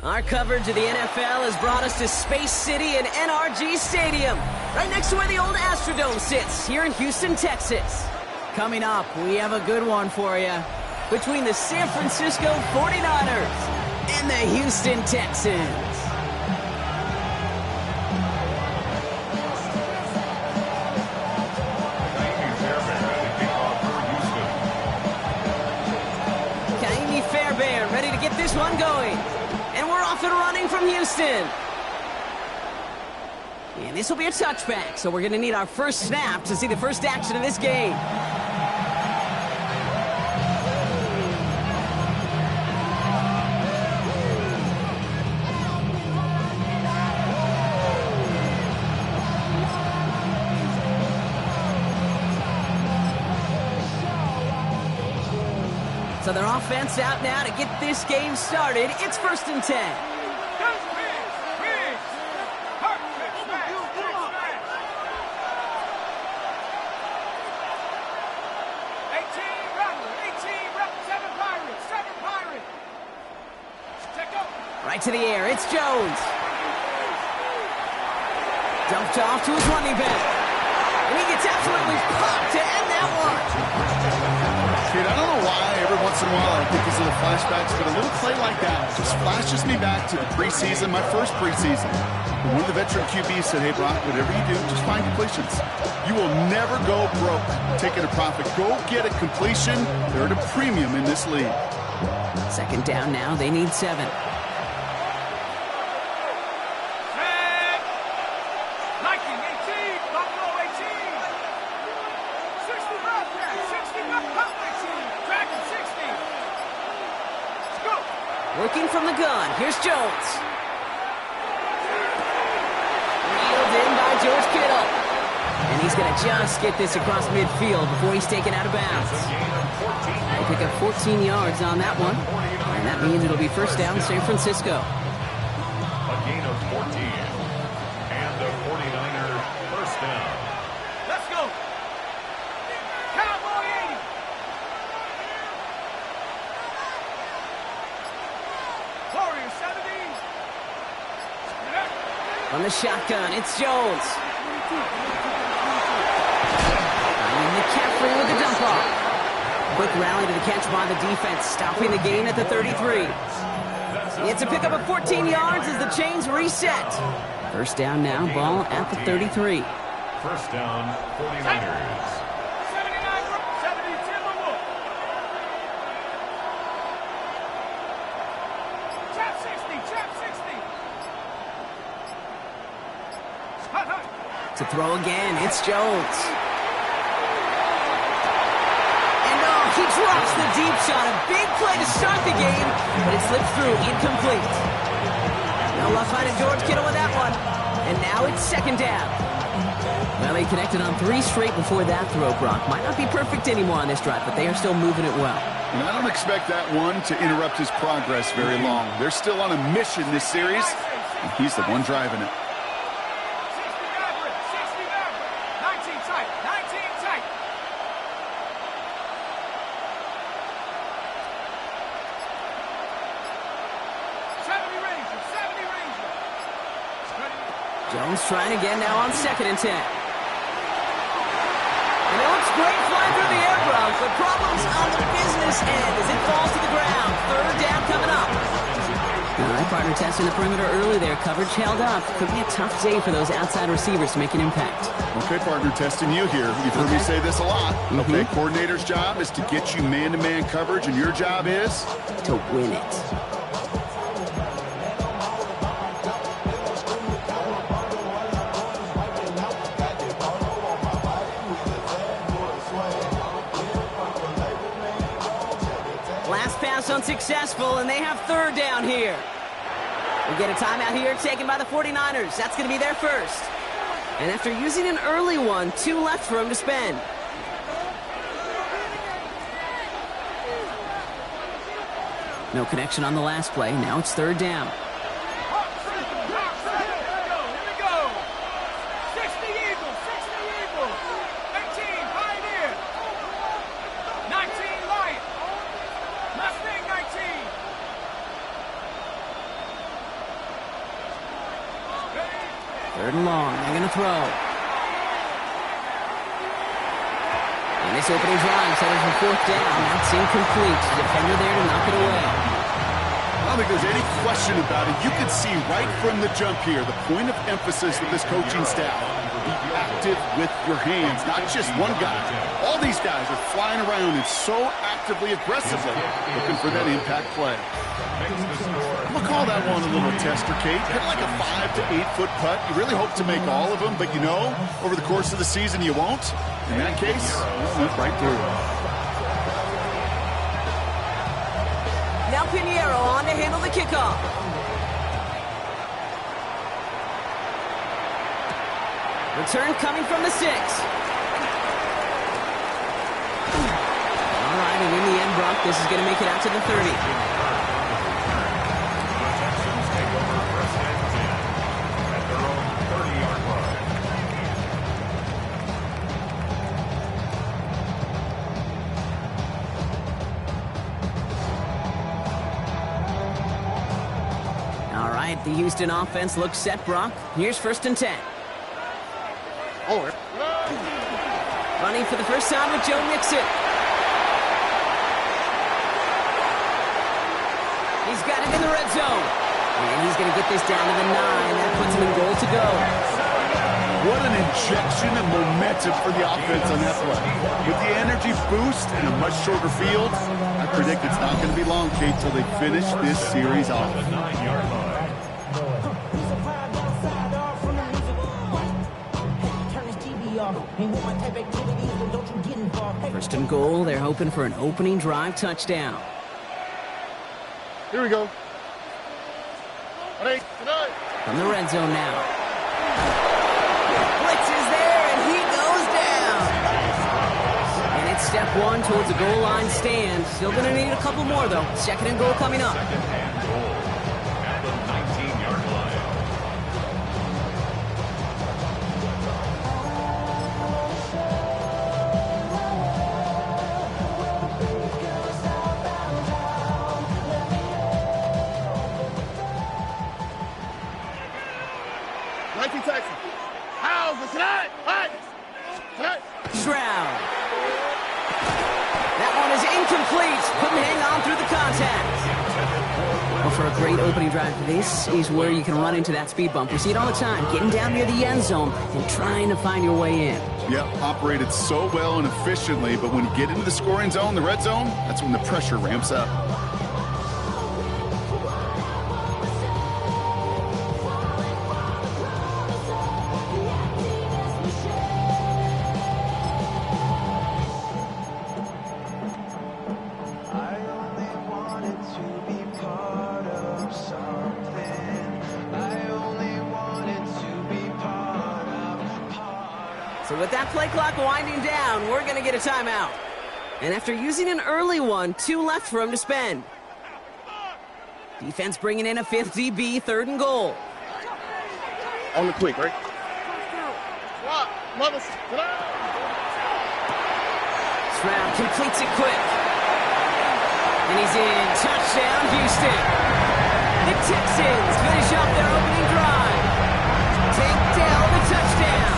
Our coverage of the NFL has brought us to Space City and NRG Stadium, right next to where the old Astrodome sits, here in Houston, Texas. Coming up, we have a good one for you. Between the San Francisco 49ers and the Houston Texans. Ready to get this one going. And we're off and running from Houston. And this will be a touchback, so we're going to need our first snap to see the first action of this game. So their offense out now to get this game started. It's 1st and 10. Right to the air. It's Jones. Dumped off to his running back. And he gets absolutely popped to end that one. Dude, I don't know why every once in a while I get these little flashbacks, but a little play like that just flashes me back to the preseason, my first preseason. One of the veteran QBs said, hey, Brock, whatever you do, just find completions. You will never go broke taking a profit. Go get a completion. They're at a premium in this league. 2nd down now. They need 7. Working from the gun. Here's Jones. Reeled in by George Kittle. And he's going to just get this across midfield before he's taken out of bounds. They pick up 14 yards on that one. And that means it'll be 1st down, San Francisco. A gain of 14. And the 49ers 1st down. Let's go. Cowboy 80. On the shotgun, it's Jones. And McCaffrey with the dump off. Quick rally to the catch by the defense, stopping the gain at the 33. It's a pickup of 14 yards as the chains reset. 1st down now, ball at the 33. 1st down, 49ers. To throw again, it's Jones. And he drops the deep shot. A big play to start the game, but it slips through, incomplete. No luck finding George Kittle with that one. And now it's 2nd down. Well, they connected on 3 straight before that throw, Brock. Might not be perfect anymore on this drive, but they are still moving it well. And I don't expect that one to interrupt his progress very long. They're still on a mission this series, and he's the one driving it. Jones trying again now on 2nd and 10. And it looks great flying through the air, Brock, but problems on the business end as it falls to the ground. 3rd down coming up. All right, partner testing the perimeter early there. Coverage held up. Could be a tough day for those outside receivers to make an impact. Okay, partner, testing you here. You've heard me say this a lot. Okay, coordinator's job is to get you man-to-man coverage, and your job is? To win it. Unsuccessful, and they have 3rd down here. We'll get a timeout here taken by the 49ers. That's going to be their first. And after using an early one, 2 left for him to spend. No connection on the last play. Now it's 3rd down. to throw. And this opening drive headed for fourth down. That's incomplete. Defender there to knock it away. I don't think there's any question about it. You can see right from the jump here, the point of emphasis with this coaching staff. Be active with your hands, not just one guy. All these guys are flying around and so actively, aggressively looking for that impact play. I'm going to call that one a little tester, Kate. Hit like a 5 to 8 foot putt. You really hope to make all of them, but you know, over the course of the season, you won't. In that case, went right through. Now Pinheiro on to handle the kickoff. Return coming from the 6. All right, and in the end, Brock, this is going to make it out to the 30. The Texans take over first and 10 at their own 30-yard line. All right, the Houston offense looks set, Brock. Here's first and 10. Running for the first time with Joe Mixon. He's got it in the red zone. And he's going to get this down to the 9. That puts him in goal to go. What an injection of momentum for the offense on that play. With the energy boost and a much shorter field, I predict it's not going to be long, Kate, till they finish this series off. The 9-yard line. First and goal, they're hoping for an opening drive touchdown. Here we go. From the red zone now. Blitz is there, and he goes down. And it's step 1 towards the goal line stand. Still going to need a couple more, though. Second and goal coming up. Second and goal at the 19-yard line. Shroud. That one is incomplete. Couldn't hang on through the contact. Well, for a great opening drive, this is where you can run into that speed bump. We see it all the time, getting down near the end zone and trying to find your way in. Yep, operated so well and efficiently, but when you get into the scoring zone, the red zone, that's when the pressure ramps up. So with that play clock winding down, we're going to get a timeout. And after using an early one, 2 left for him to spend. Defense bringing in a 5th DB, 3rd and goal. On the quick, right? Stroud completes it quick. And he's in. Touchdown, Houston. The Texans finish up their opening drive. Take down the touchdown.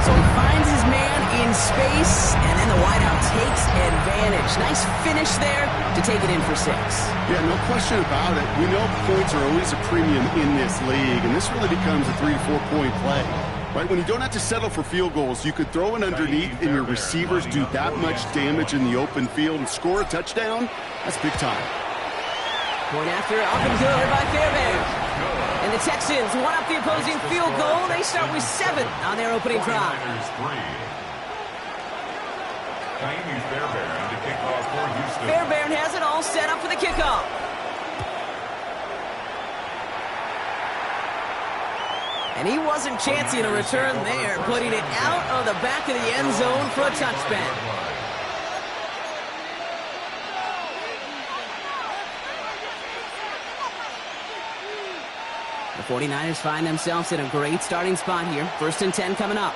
So he finds his man in space, and then the wideout takes advantage. Nice finish there to take it in for 6. Yeah, no question about it. We know points are always a premium in this league, and this really becomes a 3 to 4 point play. Right, when you don't have to settle for field goals, you could throw it underneath and your receivers do that much damage in the open field and score a touchdown. That's big time. Point after, up and good by Fairbairn. And the Texans won up the opposing field goal. They start with 7 on their opening drive. Fairbairn has it all set up for the kickoff. And he wasn't chancing a return there, putting it out of the back of the end zone for a touchback. The 49ers find themselves in a great starting spot here. 1st and 10 coming up.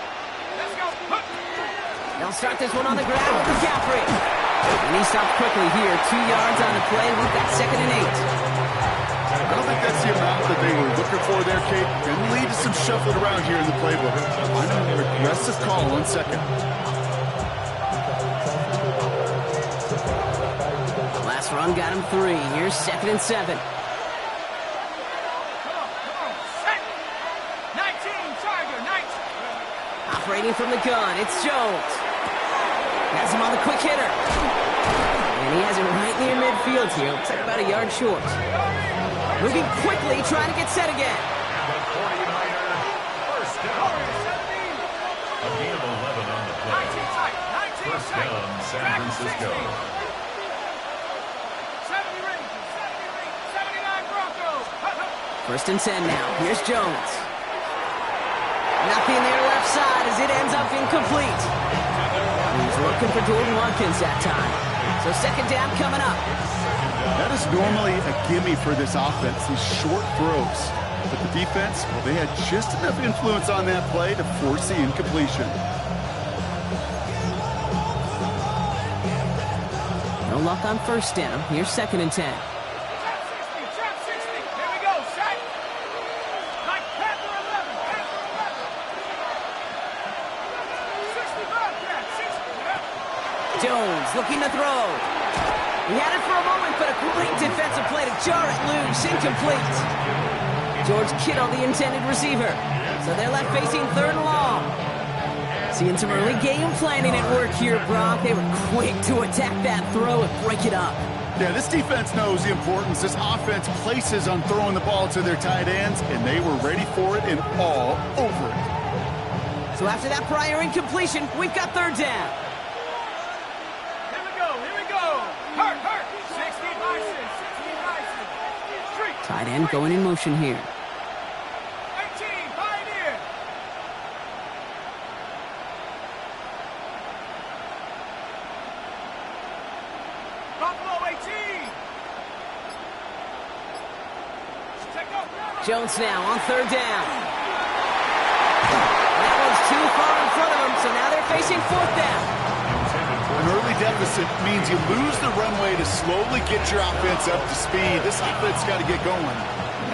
They'll start this one on the ground with McCaffrey. And he stops quickly here. 2 yards on the play. We've got 2nd and 8. I don't think that's That's the amount that they were looking for there, Kate. Going to lead to some shuffling around here in the playbook. Find a more aggressive call on second. The last run got him 3. Here's 2nd and 7. Operating from the gun, it's Jones. Has him on the quick hitter. And he has him right near midfield here. Looks like about a yard short. Moving quickly, trying to get set again. The 49er, first down. A gain of 11 on the play. First down, San Francisco. 79 Broncos. First and 10 now. Here's Jones. Nothing there left side as it ends up incomplete. He's looking for Jordan Watkins that time. So 2nd down coming up. That is normally a gimme for this offense, these short throws. But the defense, well, they had just enough influence on that play to force the incompletion. No luck on first down. Here's 2nd and 10. Jones looking to throw. He had it for a moment, but a great defensive play to jar it loose. Incomplete. George Kittle, the intended receiver. So they're left facing 3rd and long. Seeing some early game planning at work here, Brock. They were quick to attack that throw and break it up. Yeah, this defense knows the importance this offense places on throwing the ball to their tight ends, and they were ready for it and all over it. So after that prior incompletion, we've got 3rd down. Hurt. 60 Bison. Tight end going in motion here. 18, Pioneer. Buffalo 18. Jones now on 3rd down. That one's too far in front of him, so now they're facing 4th down. An early deficit means you lose the runway to slowly get your offense up to speed. This offense got to get going.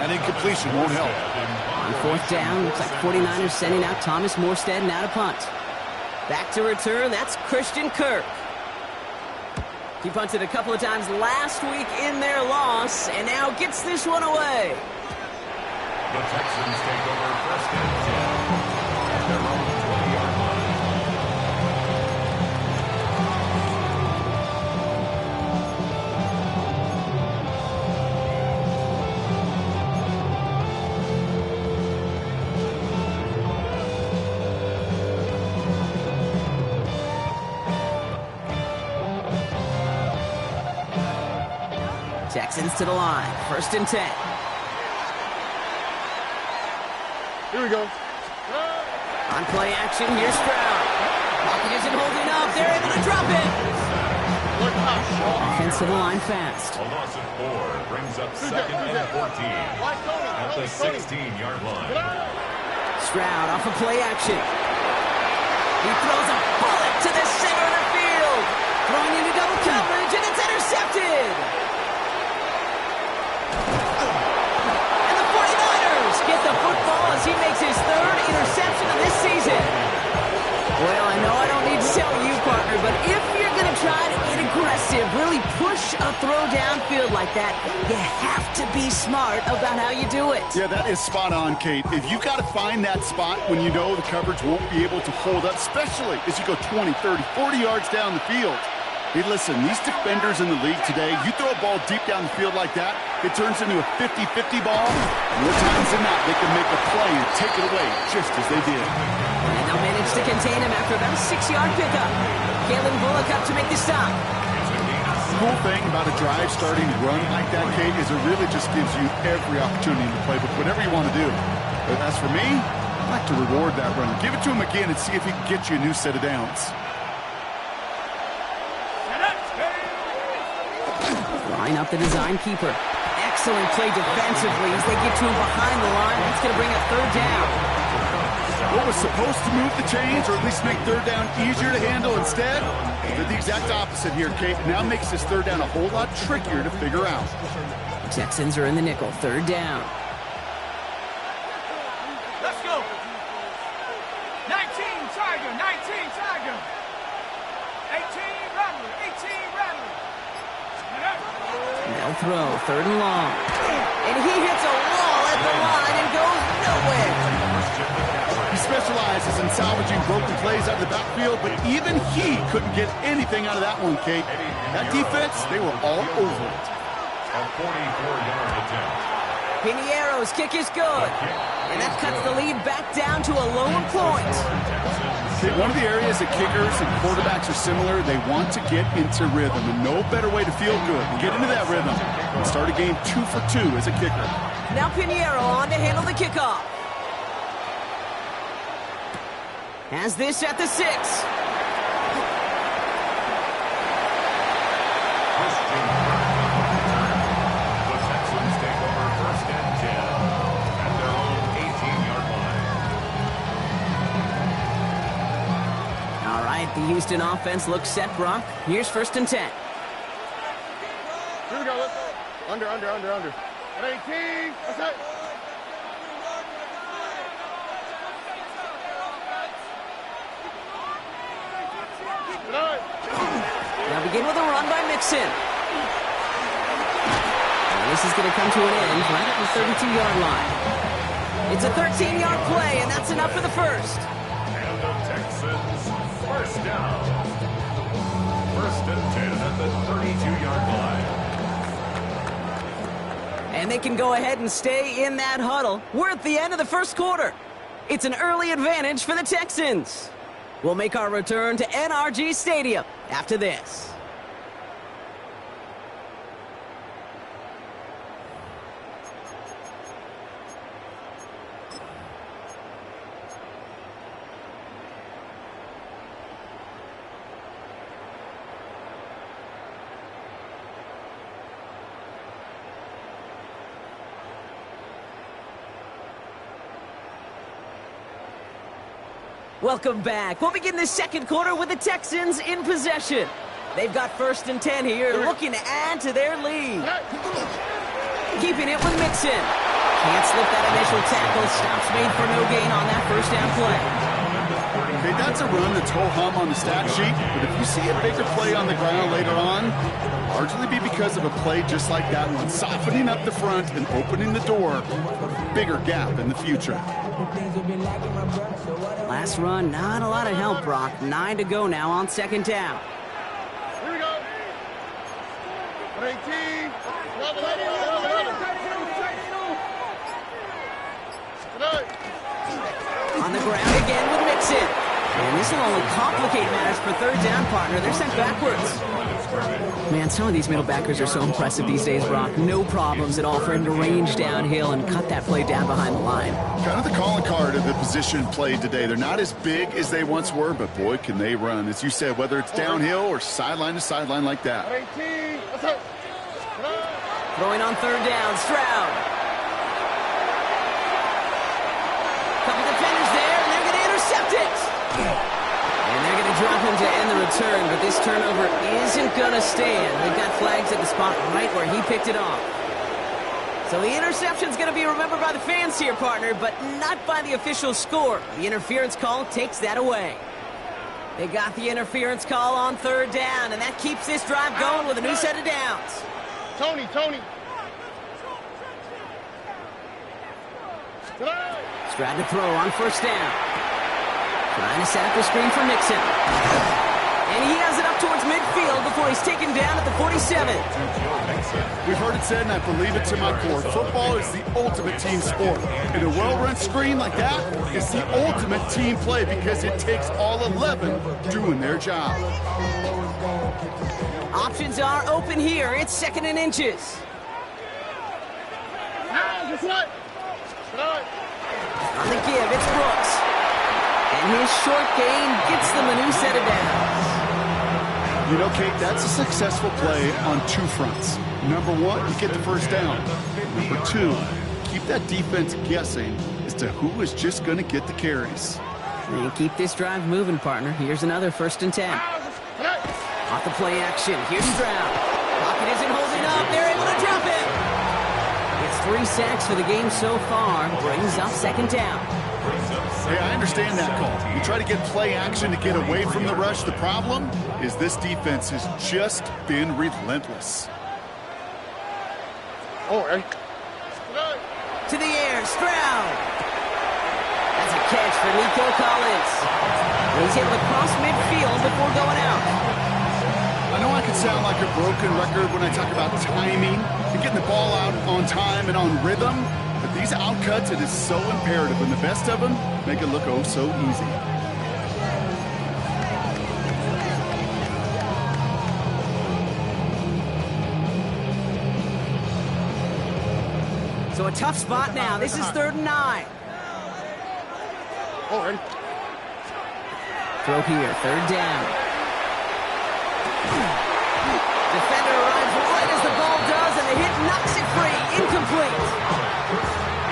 That incompletion won't help. On 4th down, looks like 49ers sending out Thomas Morstead now to punt. Back to return, that's Christian Kirk. He punted a couple of times last week in their loss, and now gets this one away. The Texans take over 1st and 10 at their own 20-yard line. Texans to the line, 1st and 10. Here we go. On play action, here's Stroud. Pocket isn't holding up, they're able to drop it. Offense to the line fast. A loss of 4 brings up 2nd and 14 at the 16-yard line. Stroud off of play action. He throws a bullet to the center of the field. Throwing into double coverage, and it's intercepted. And the 49ers get the football as he makes his 3rd interception of this season. Well, I know I don't need to tell you, partner, but if you're going to try to get aggressive, really push a throw downfield like that, you have to be smart about how you do it. Yeah, that is spot on, Kate. If you got to find that spot when you know the coverage won't be able to hold up, especially as you go 20, 30, 40 yards down the field. Hey, listen, these defenders in the league today, you throw a ball deep down the field like that, it turns into a 50-50 ball. More times than not, they can make a play and take it away, just as they did. And they'll manage to contain him after about a 6-yard pickup. Kalen Bullock up to make the stop. The cool thing about a drive starting to run like that, Kate, is it really just gives you every opportunity in the playbook, whatever you want to do. But as for me, I like to reward that run. Give it to him again and see if he can get you a new set of downs. Line up the design keeper. Excellent play defensively as they get to him behind the line. That's going to bring up 3rd down. What was supposed to move the chains, or at least make 3rd down easier to handle instead, did the exact opposite here, Kate. Now makes this 3rd down a whole lot trickier to figure out. The Texans are in the nickel, third down. Let's go. 19 Tiger, 19 Tiger. 18 Rattler, 18 Rattler. They'll throw, third and long. And he hits a wall at the line and goes nowhere. He specializes in salvaging broken plays out of the backfield, but even he couldn't get anything out of that one, Kate. That defense, they were all over it. A 44-yard attempt. Piniero's kick is good. And that cuts the lead back down to a lower point. Okay, one of the areas that kickers and quarterbacks are similar, they want to get into rhythm, and no better way to feel good than get into that rhythm and start a game 2 for 2 as a kicker. Now Piniero on to handle the kickoff. Has this at the 6. The Texans take over first and 10 at their own 18-yard line. All right, the Houston offense looks set, Brock. Here's first and 10. Here we go. Let's go. Under. At 18. That's it. Now begin with a run by Mixon. And this is going to come to an end right at the 32-yard line. It's a 13-yard play, and that's enough for the first. And the Texans, first down. First and 10 at the 32-yard line. And they can go ahead and stay in that huddle. We're at the end of the first quarter. It's an early advantage for the Texans. We'll make our return to NRG Stadium after this. Welcome back. We'll begin the second quarter with the Texans in possession. They've got first and 10 here, looking to add to their lead. Keeping it with Mixon. Can't slip that initial tackle. Stops made for no gain on that first down play. Okay, that's a run that's ho-hum on the stat sheet, but if you see a bigger play on the ground later on, largely be because of a play just like that one, softening up the front and opening the door for a bigger gap in the future. Last run, not a lot of help, Brock. 9 to go now on second down. Here we go. At 18. On the ground again with Mixon. And this will only complicate matters for third down, partner. They're sent backwards. Man, some of these middle backers are so impressive these days, Brock. No problems at all for him to range downhill and cut that play down behind the line. Kind of the calling card of the position played today. They're not as big as they once were, but boy, can they run. As you said, whether it's downhill or sideline to sideline like that. 18. That's it. Throwing on third down, Stroud. Couple defenders there, and they're going to intercept it. And they're going to drop him to end the return, but this turnover isn't going to stand. They've got flags at the spot right where he picked it off. So the interception's going to be remembered by the fans here, partner, but not by the official score. The interference call takes that away. They got the interference call on third down, and that keeps this drive going with a new set of downs. Tony. Stroud to throw on first down. Trying to set up the screen for Mixon. And he has it up towards midfield before he's taken down at the 47. We've heard it said, and I believe it to my core, football is the ultimate team sport. And a well-run screen like that is the ultimate team play because it takes all 11 doing their job. Options are open here. It's second and inches. On the give, it's Brooks. And his short gain gets them a new set of downs. You know, Kate, that's a successful play on two fronts. Number one, you get the first down. Number two, keep that defense guessing as to who is just going to get the carries. And keep this drive moving, partner. Here's another first and 10. Off the play action. Here's Stroud. Pocket isn't holding up. They're able to drop him. 3 sacks for the game so far. Brings up second down. Hey, I understand that call. You try to get play action to get away from the rush. The problem is this defense has just been relentless. Oh, hey. To the air, Stroud. That's a catch for Nico Collins. He's able to cross midfield before going out. I know I can sound like a broken record when I talk about timing and getting the ball out on time and on rhythm, but these outcuts, it is so imperative, and the best of them make it look oh so easy. So a tough spot now. This is 3rd and 9. Oh, hey. Throw here, 3rd down. Defender arrives right as the ball does, and the hit knocks it free. Incomplete.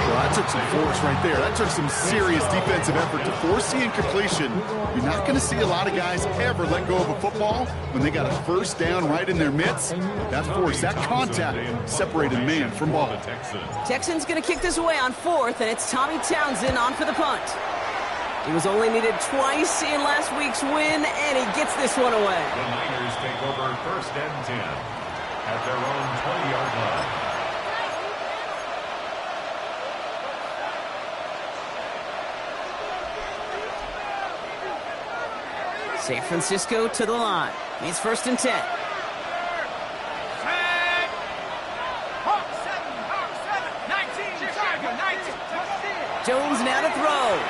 Well, that took some force right there. That took some serious defensive effort to force the incompletion. You're not going to see a lot of guys ever let go of a football when they got a 1st down right in their midst. That force, that contact separated man from ball. Texans going to kick this away on 4th, and it's Tommy Townsend on for the punt. He was only needed twice in last week's win, and he gets this one away. The Niners take over 1st and 10 at their own 20-yard line. San Francisco to the line. It's 1st and 10. Jones now to throw.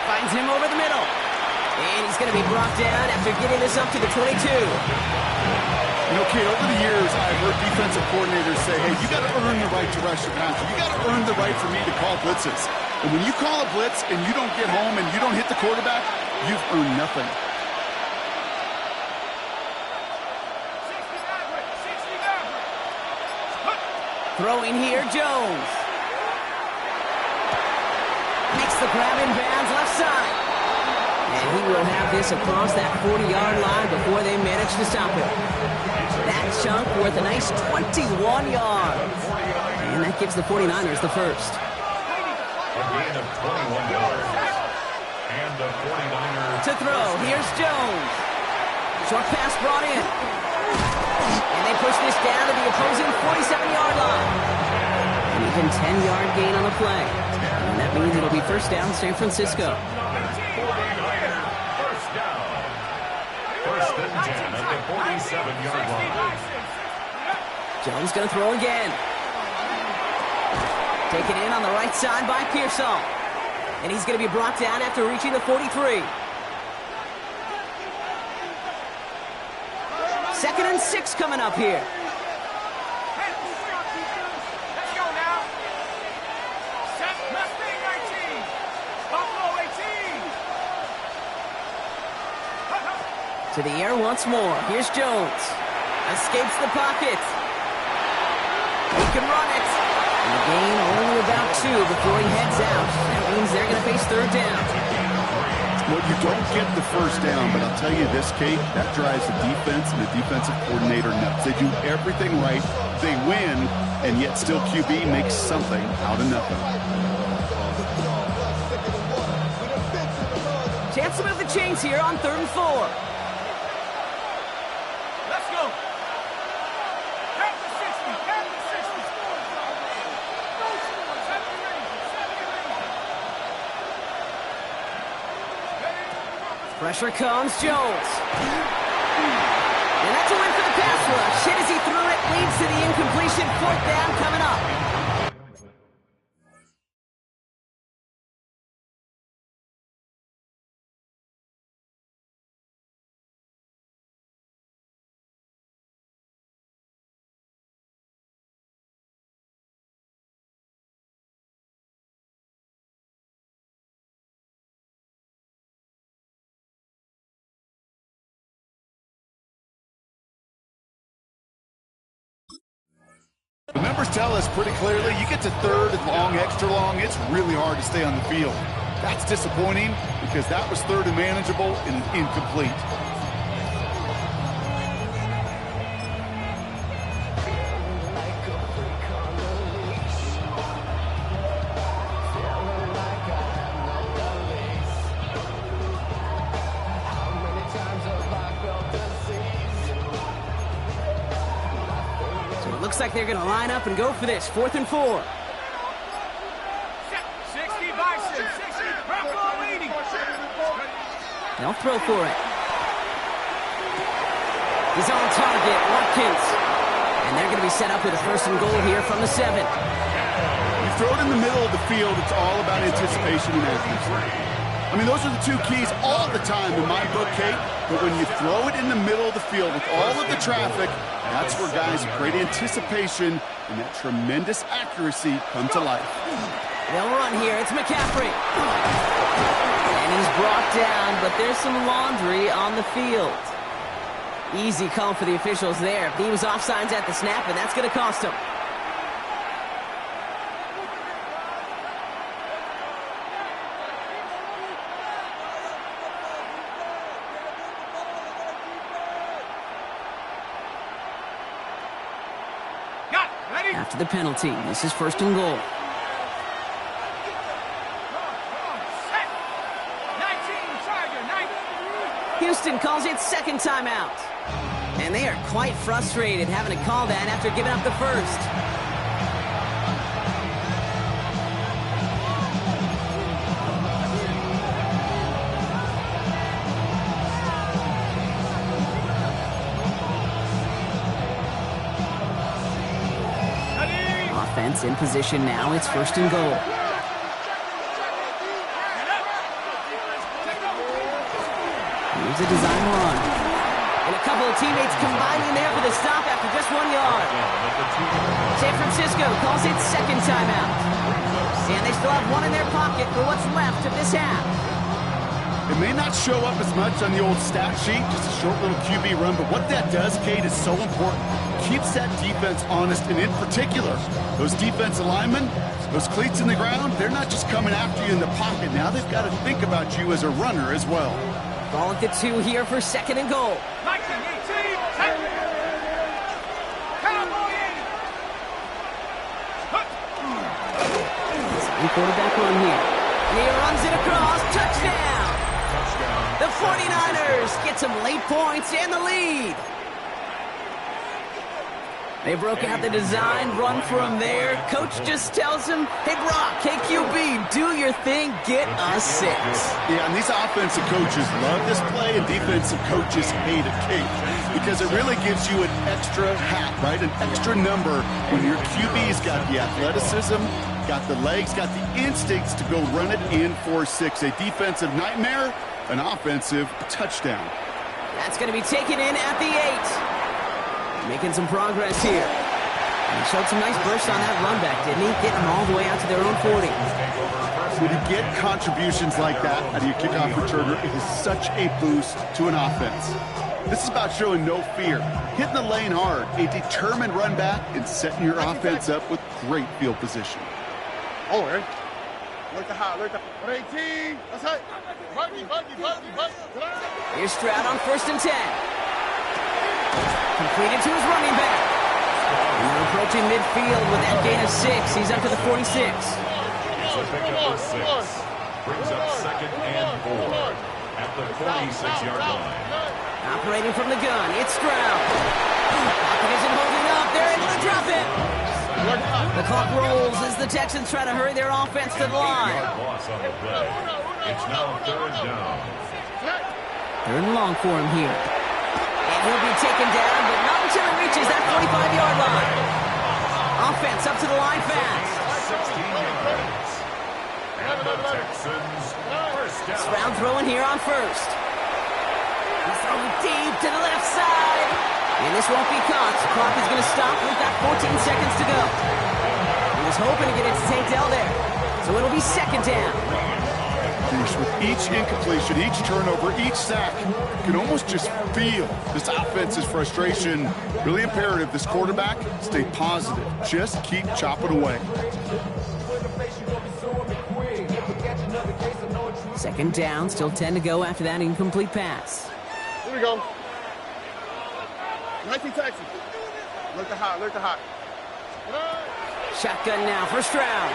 Finds him over the middle. And he's going to be brought down after getting this up to the 22. You know, kid, over the years, I've heard defensive coordinators say, hey, you got to earn the right to rush the passer. You got to earn the right for me to call blitzes. And when you call a blitz and you don't get home and you don't hit the quarterback, you've earned nothing. Throwing here, Jones. Makes the grab in bounds left side. And he will have this across that 40-yard line before they manage to stop it. That chunk worth a nice 21 yards. And that gives the 49ers the first. A gain of 21 yards. And the 49ers to throw. Here's Jones. Short pass brought in. And they push this down to the opposing 47-yard line. An even 10-yard gain on the play. And that means it'll be 1st down San Francisco. 1st and 10 at the 47-yard line. Jones going to throw again. Taken in on the right side by Pearsall. And he's going to be brought down after reaching the 43. 2nd and 6 coming up here. Let's go now. Mustang 19. Buffalo 18. To the air once more. Here's Jones. Escapes the pocket. He can run it. And the gain only about 2 before he heads out. That means they're going to face 3rd down. Well, you don't get the 1st down, but I'll tell you this, Kate, that drives the defense and the defensive coordinator nuts. They do everything right. They win, and yet still QB makes something out of nothing. Chance to move the chains here on 3rd and 4. Let's go. Count the 60. Count the 60. Pressure comes, Jones. And that's a win for the pass rush. Hit as he threw it, leads to the incompletion. 4th down coming up. The numbers tell us pretty clearly, you get to 3rd and long, extra long, it's really hard to stay on the field. That's disappointing because that was 3rd and manageable and incomplete. Looks like they're going to line up and go for this. 4th and 4. 60 bison, 60, purple leading. They'll throw for it. He's on target, Watkins. And they're going to be set up with a 1st and goal here from the 7. You throw it in the middle of the field, it's all about anticipation and accuracy. I mean, those are the 2 keys all the time in my book, Kate. But when you throw it in the middle of the field with all of the traffic, that's where guys with great anticipation and that tremendous accuracy come to life. They'll run here. It's McCaffrey. And he's brought down, but there's some laundry on the field. Easy call for the officials there. He was offsides at the snap, and that's going to cost him. After the penalty, this is 1st and goal. 19, Tiger, 19. Houston calls it 2nd timeout. And they are quite frustrated having to call that after giving up the 1st. Offense in position now. It's 1st and goal. Here's a design run. And a couple of teammates combining there for the stop after just 1 yard. San Francisco calls it 2nd timeout. And they still have 1 in their pocket for what's left of this half. It may not show up as much on the old stat sheet, just a short little QB run, but what that does, Kate, is so important. Keeps that defense honest, and in particular, those defensive linemen, those cleats in the ground, they're not just coming after you in the pocket. Now they've got to think about you as a runner as well. Ball at the 2 here for 2nd and goal. 19, 18, 10. Cowboy 80. Same quarterback run here. And he runs it across. Touchdown! The 49ers get some late points and the lead. They broke out the design, run from there. Coach just tells him, hey, Brock, hey, QB, do your thing, get a 6. Yeah, and these offensive coaches love this play, and defensive coaches hate it, Kate, because it really gives you an extra hat, right? An extra number when your QB's got the athleticism, got the legs, got the instincts to go run it in for 6. A defensive nightmare, an offensive touchdown. That's going to be taken in at the 8. Making some progress here. And he showed some nice bursts on that run back, didn't he? Getting them all the way out to their own 40. When you get contributions like that out of your kickoff returner, it is such a boost to an offense. This is about showing no fear, hitting the lane hard, a determined run back, and setting your offense up with great field position. Oh, right. Look the high, look the 18. That's right. Buggy. Here's Stroud on 1st and 10. Completed to his running back. And they're approaching midfield with that gain of 6. He's up to the 46. It's a pickup of 6. Brings up 2nd and 4 at the 46-yard line. Operating from the gun, it's Stroud. Pocket isn't holding up. They're able to drop it. The clock rolls as the Texans try to hurry their offense to the line. Loss on the play. It's now 3rd down. 3rd and long for him here. And he'll be taken down, but not until he reaches that 45-yard line. Offense up to the line fast. 16 yards. And the Texans 1st down. Stroud throwing here on 1st. He's throwing deep to the left side. And this won't be caught. The clock is going to stop. We've got 14 seconds to go. He was hoping to get it to Tank Dell there. So it'll be 2nd down. With each incompletion, each turnover, each sack, you can almost just feel this offense's frustration. Really imperative, this quarterback, stay positive. Just keep chopping away. 2nd down, still 10 to go after that incomplete pass. Here we go. 19 Texans. Look the high. Shotgun now for Stroud.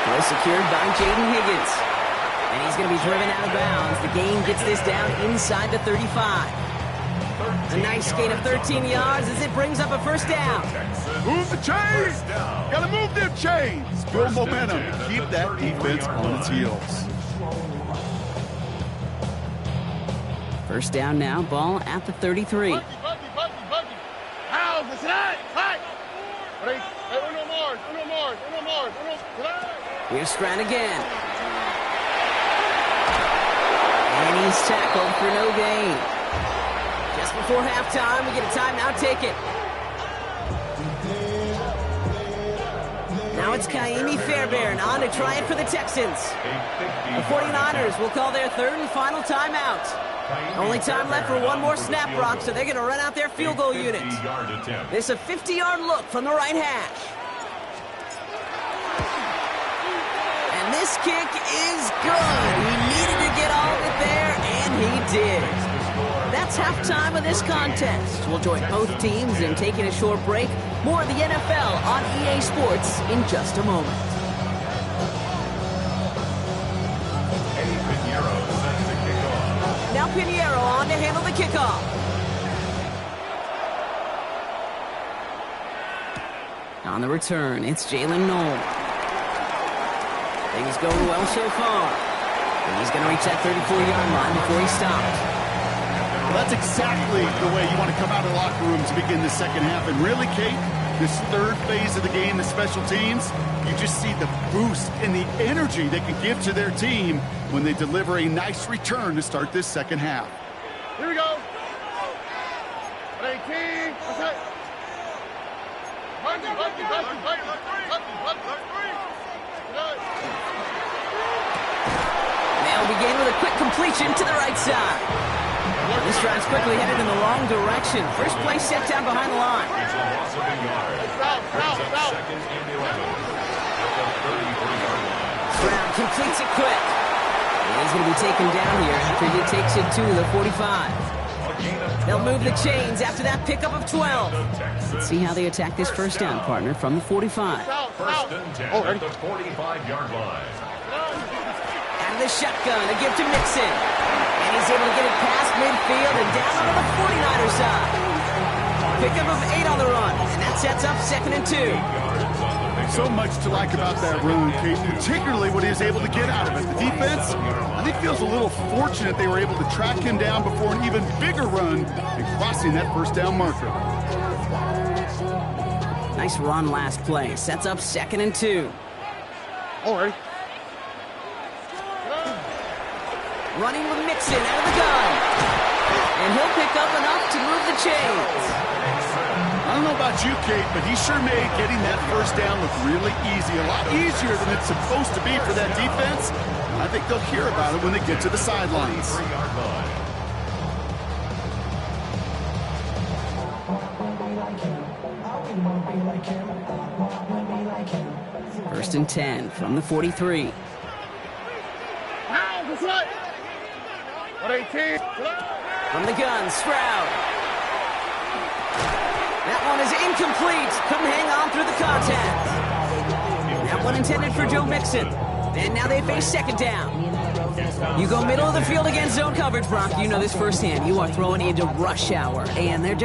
Well secured by Jaden Higgins. And he's going to be driven out of bounds. The game gets this down inside the 35. 3rd A nice gain of 13 yards as it brings up a first down. Move the chains! Gotta move them chains! Build momentum and keep that defense on its heels. First down now, ball at the 33. How's this night? Hi! Uno more. Here's Strand again. And he's tackled for no gain. Just before halftime, we get a timeout ticket. Now it's Kaimi Fairbairn on to try it for the Texans. The 49ers will call their third and final timeout. Only time left for one more snap, Brock, so they're going to run out their field goal unit. This is a 50-yard look from the right hash. And this kick is good. He needed to get all of it there, and he did. That's halftime of this contest. We'll join both teams in taking a short break. More of the NFL on EA Sports in just a moment. Now Pinheiro on to handle the kickoff. On the return, it's Jalen Knoll. Things going well so far. And he's going to reach that 34-yard line before he stops. Well, that's exactly the way you want to come out of the locker room to begin the second half. And really, Kate, this third phase of the game, the special teams, you just see the boost and the energy they can give to their team when they deliver a nice return to start this second half. Here we go. 18. They'll begin with a quick completion to the right side. This drive's quickly headed in the wrong direction. First play set down behind the line. It's a loss of a yard. Second and 11. At the 34-yard line. Brown completes it quick. He's going to be taken down here after he takes it to the 45. They'll move the chains after that pickup of 12. Let's see how they attack this first down, partner, from the 45. First and 10 at the 45-yard line. Out of the shotgun, a give to Mixon. And he's able to get it past midfield and down onto the 49er side. Pickup of 8 on the run, and that sets up second and 2. So much to like about that run, Kate, particularly what he was able to get out of it. The defense, I think, feels a little fortunate they were able to track him down before an even bigger run and crossing that first down marker. Nice run last play. Sets up second and 2. All right. Running with Mixon out of the gun. And he'll pick up enough to move the chains. I don't know about you, Kate, but he sure made getting that first down look really easy. A lot easier than it's supposed to be for that defense. I think they'll hear about it when they get to the sidelines. First and 10 from the 43. Now, this way. 18. From the gun, Stroud. That one is incomplete. Couldn't hang on through the contact. That one intended for Joe Mixon. And now they face second down. You go middle of the field against zone coverage, Brock. You know this firsthand. You are throwing into rush hour. And there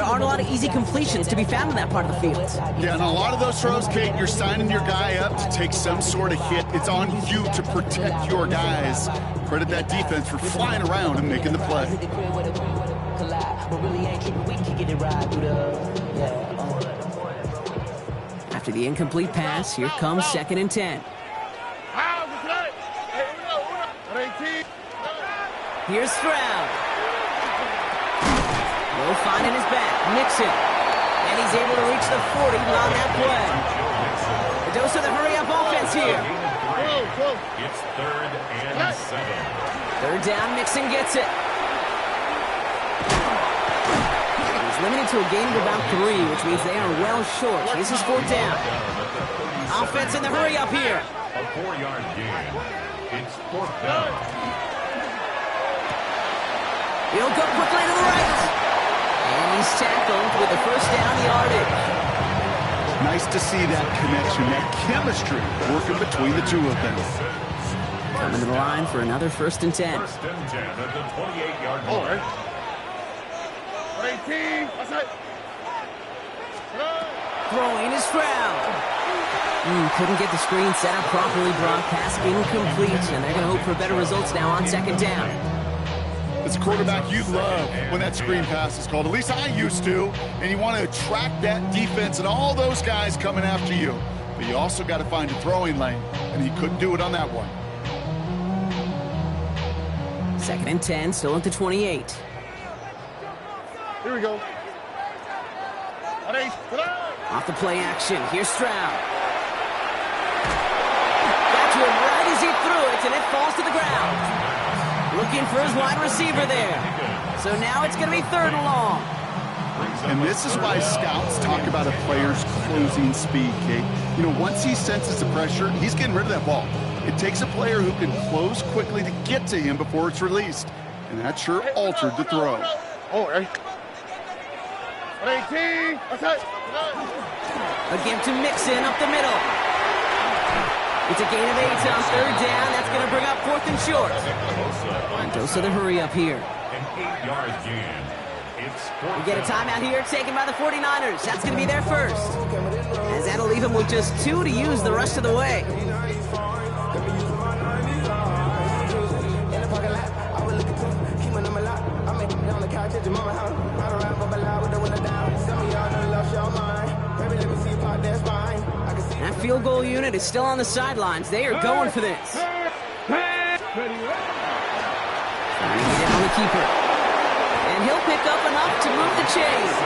aren't a lot of easy completions to be found in that part of the field. Yeah, and a lot of those throws, Kate, you're signing your guy up to take some sort of hit. It's on you to protect your guys. Credit that defense for flying around and making the play. After the incomplete pass, here comes second and 10. Here's Stroud. No finding his back. Mixon. And he's able to reach the 40 on that play. A dose of the hurry-up offense here. It's third and 7. Third down, Mixon gets it. He's limited to a gain of about 3, which means they are well short. This is fourth down. Offense in the hurry-up here. A 4-yard gain. It's fourth down. He'll go quickly to the right. And he's tackled with the first down yardage. Nice to see that connection, that chemistry working between the two of them. Coming to the line for another first and 10. First and 10 at the 28-yard line. 18. That's it. Throwing is Stroud. Couldn't get the screen set up properly, Brock. Pass incomplete, and they're going to hope for better results now on second down. As a quarterback, you love when that screen pass is called. At least I used to. And you want to attract that defense and all those guys coming after you. But you also got to find a throwing lane, and he couldn't do it on that one. Second and 10, still at the 28. Here we go. Off the play action, here's Stroud. Got to him right as he threw it, and it falls to the ground. Looking for his wide receiver there. So now it's going to be third and long. And this is why scouts talk about a player's closing speed, Kate. You know, once he senses the pressure, he's getting rid of that ball. It takes a player who can close quickly to get to him before it's released. And that sure altered the throw. Oh, right. 18. That's it. Again to Mixon up the middle. It's a gain of 8 on third down. That's going to bring up fourth and short. Dose the hurry up here. An 8-yard gain. We get a timeout here taken by the 49ers. That's going to be their first. As that'll leave them with just 2 to use the rest of the way. That field goal unit is still on the sidelines. They are going for this. Trying to get it on the keeper. And he'll pick up enough to move the chains.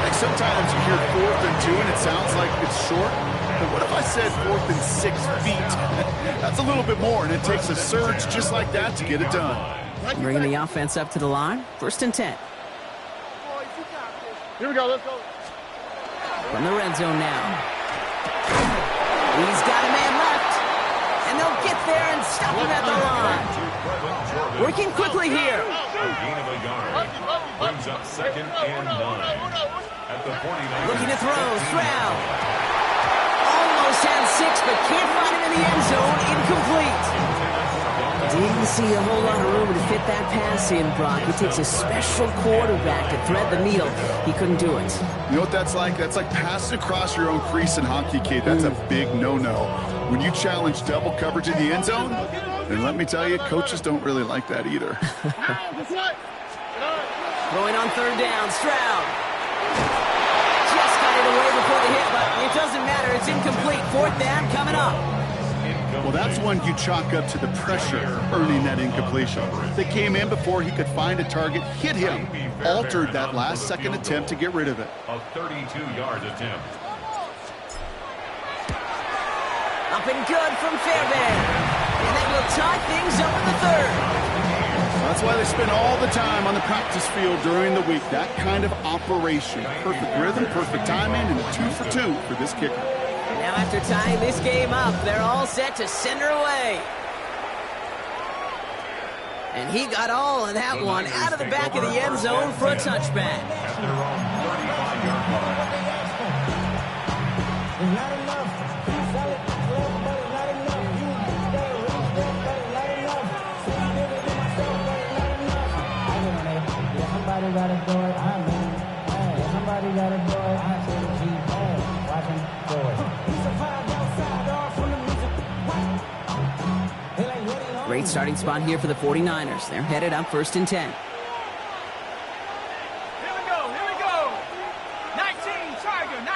Like sometimes you hear 4th and 2 and it sounds like it's short. But what if I said 4th and 6 feet? That's a little bit more, and it takes a surge just like that to get it done. Bringing the offense up to the line. First and 10. Here we go. Let's go. From the red zone now. He's got a man left. And they'll get there and stop him at the line. Working quickly here. A gain of a yard. Brings up second and 9. At the 49. Looking to throw. Stroud. Almost had 6, but can't find him in the end zone. Incomplete. Didn't see a whole lot of room to fit that pass in, Brock. It takes a special quarterback to thread the needle. He couldn't do it. You know what that's like? That's like passing across your own crease in hockey, Kate. That's a big no-no. When you challenge double coverage in the end zone, then let me tell you, coaches don't really like that either. Throwing on third down, Stroud. Just got it away before the hit, but it doesn't matter. It's incomplete. Fourth down coming up. Well, that's one you chalk up to the pressure earning that incompletion. They came in before he could find a target, hit him, altered that last-second attempt to get rid of it. A 32-yard attempt. Up and good from Fairbairn. And that will tie things up in the third. That's why they spend all the time on the practice field during the week. That kind of operation. Perfect rhythm, perfect timing, and a 2 for 2 for this kicker. Now after tying this game up, they're all set to send her away. And he got all of that one out of the back of the end zone for a touchback. At their own 35-yard line. Somebody gotta do it, I mean, hey, somebody gotta do it, I say keep on, watch him do it. Great starting spot here for the 49ers. They're headed up first and 10. Here we go, 19, Tiger, 19.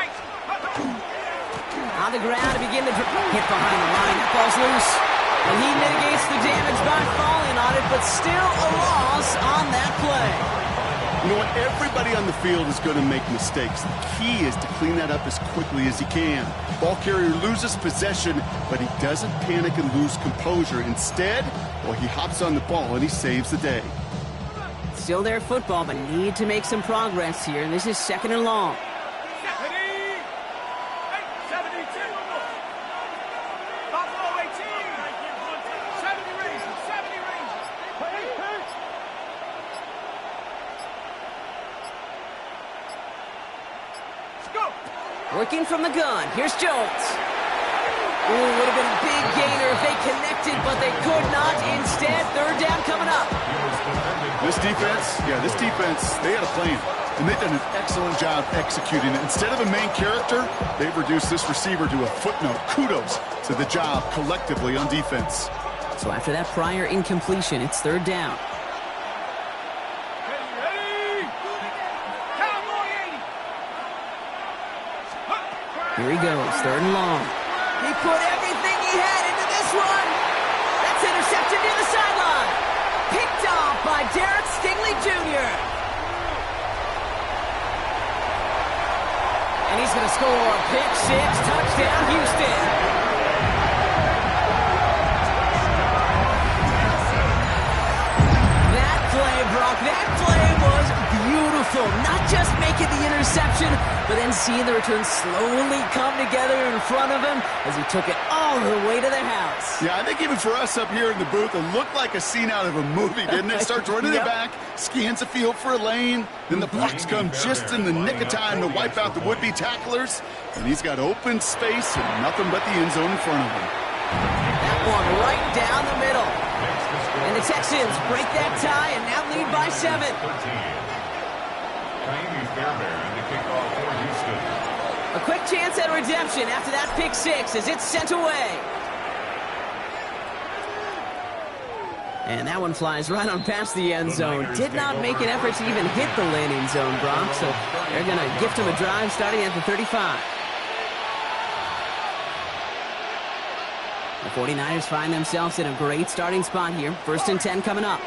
On the ground to begin the hit behind the line. That ball's loose. And he mitigates the damage by falling on it, but still a loss on that play. You know what? Everybody on the field is going to make mistakes. The key is to clean that up as quickly as he can. Ball carrier loses possession, but he doesn't panic and lose composure. Instead, well, he hops on the ball and he saves the day. Still their football, but need to make some progress here. This is second and long. 72. Buffalo 18. 70 Rangers. 70 Rangers. Let's go. Working from the gun. Here's Jones. Ooh, would have been a big gainer if they connected, but they could not. Instead, third down coming up. This defense, they had a plan. And they've done an excellent job executing it. Instead of a main character, they've reduced this receiver to a footnote. Kudos to the job collectively on defense. So after that prior incompletion, it's third down. Here he goes, third and long. He put everything he had into this one. That's intercepted near the sideline. Picked off by Derek Stingley Jr. And he's going to score. Pick six, touchdown, Houston. That play, Brock, that play was beautiful. Not just making the interception, but then seeing the return slowly come together in front of him as he took it all the way to the house. Yeah, I think even for us up here in the booth, it looked like a scene out of a movie, didn't it? Starts running it back, scans the field for a lane, then the blocks come just in the nick of time to wipe out the would-be tacklers, and he's got open space and nothing but the end zone in front of him. That one right down the middle. And the Texans break that tie and now lead by 7. A quick chance at redemption after that pick six as it's sent away. And that one flies right on past the end zone. Did not make an effort to even hit the landing zone, Brock. So they're going to gift him a drive starting at the 35. The 49ers find themselves in a great starting spot here. 1st and 10 coming up.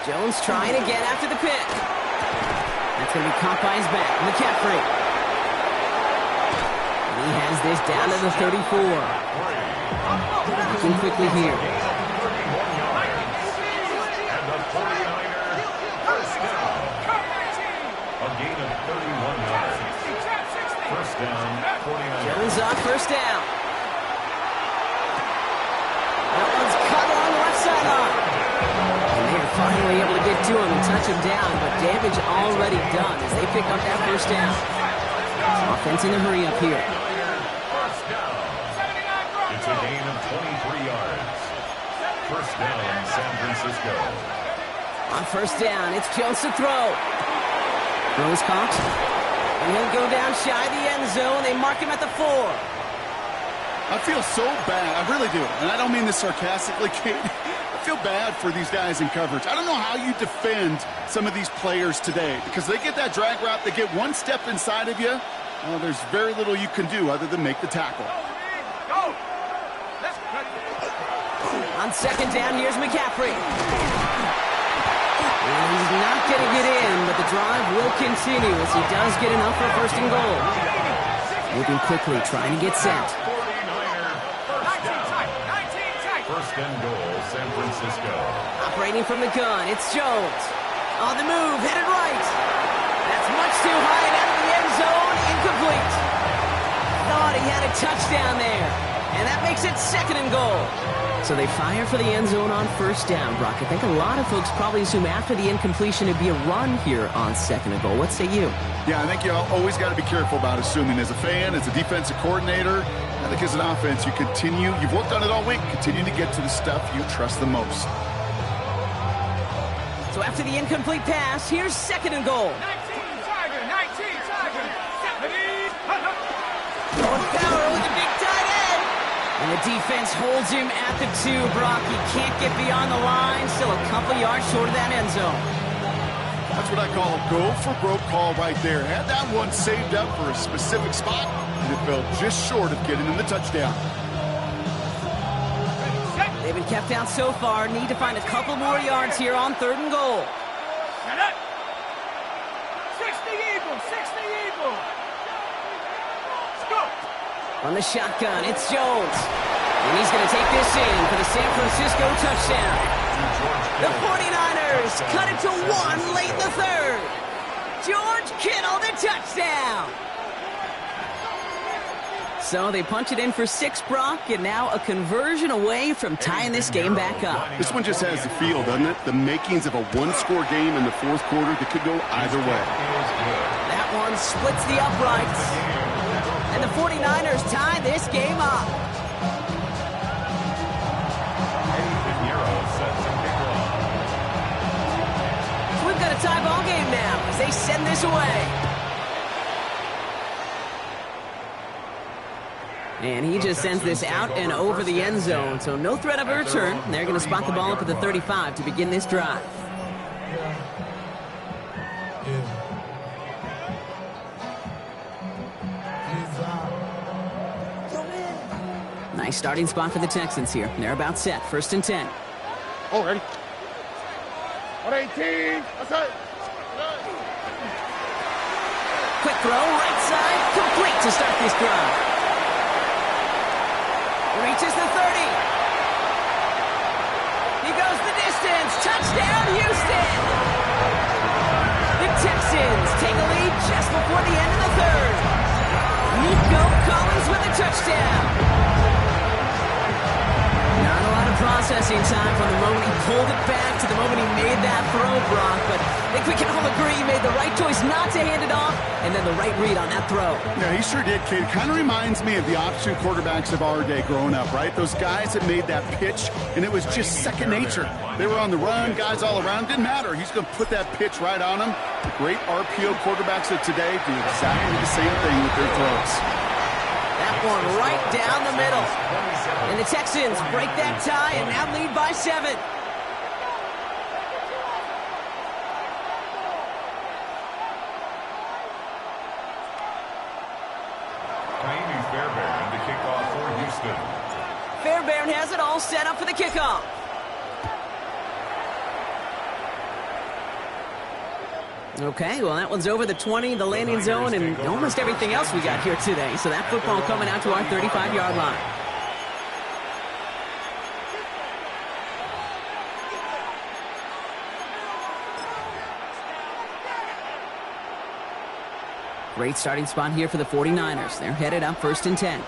Jones trying again after the pick. That's going to be caught by his back. McCaffrey. And he has this down to the 34. Looking quickly here. And the 49ers first down. A gain of 31 yards. First down, 49ers. Jones up, first down. That one's cut along the left sideline. And they're finally able to get to him and touch him down, but damage already done as they pick up that first down. Offense in a hurry up here. First down. It's a gain of 23 yards. First down, San Francisco. On first down, it's Jones to throw. Throws caught. And he'll go down shy of the end zone. They mark him at the 4. I feel so bad. I really do. And I don't mean this sarcastically, Kate. I feel bad for these guys in coverage. I don't know how you defend some of these players today because they get that drag route, they get one step inside of you. Well, there's very little you can do other than make the tackle. Go! On second down, here's McCaffrey. And he's not going to get in, but the drive will continue as he does get enough for first and goal. Moving quickly, trying to get set. 19 tight. First and goal, San Francisco. Operating from the gun, it's Jones. On the move, headed right. That's much too high and out of the end zone, incomplete. Thought he had a touchdown there. And that makes it second and goal. So they fire for the end zone on first down, Brock. I think a lot of folks probably assume after the incompletion it'd be a run here on second and goal. What say you? Yeah, I think you always got to be careful about assuming as a fan, as a defensive coordinator. I think as an offense, you've worked on it all week, continue to get to the stuff you trust the most. So after the incomplete pass, here's second and goal. 19 Tiger. Throwing power with a big tight end. And the defense holds him at the 2, Brock. He can't get beyond the line. Still a couple yards short of that end zone. That's what I call a go-for-broke call right there. Had that one saved up for a specific spot, and it fell just short of getting him the touchdown. They've been kept out so far. Need to find a couple more yards here on third and goal. 60 Eagle. Let's go. On the shotgun, it's Jones. And he's going to take this in for the San Francisco touchdown. The 49ers cut it to 1 late in the third. George Kittle, the touchdown. So they punch it in for 6, Brock, and now a conversion away from tying this game back up. This one just has the feel, doesn't it? The makings of a one-score game in the fourth quarter that could go either way. That one splits the uprights. And the 49ers tie this game up. now as they send this away. And he just sends this out and over the end zone, so no threat of a return. They're going to spot the ball up at the 35 to begin this drive. Nice starting spot for the Texans here. They're about set. 1st and 10. Oh, ready. 118. That's it. Quick throw, right side, complete to start this drive. Reaches the 30. He goes the distance. Touchdown, Houston. The Texans take a lead just before the end of the 3rd. Nico Collins with a touchdown. Not a lot of processing time from the moment he pulled it back to the moment he made that throw, Brock. But I think we can all agree he made the right choice not to hand it off, and then the right read on that throw. Yeah, he sure did, kid. Kind of reminds me of the option quarterbacks of our day growing up, right? Those guys that made that pitch, and it was just second nature. They were on the run, guys all around. Didn't matter. He's going to put that pitch right on them. The great RPO quarterbacks of today do exactly the same thing with their throws. That one right down the middle. And the Texans break that tie and now lead by 7. Miami Fairbairn to kick off for Houston. Fairbairn has it all set up for the kickoff. Okay, well, that one's over the 20, the landing zone, and almost everything else we got here today. So that football coming out to our 35-yard line. Great starting spot here for the 49ers. They're headed up 1st and 10.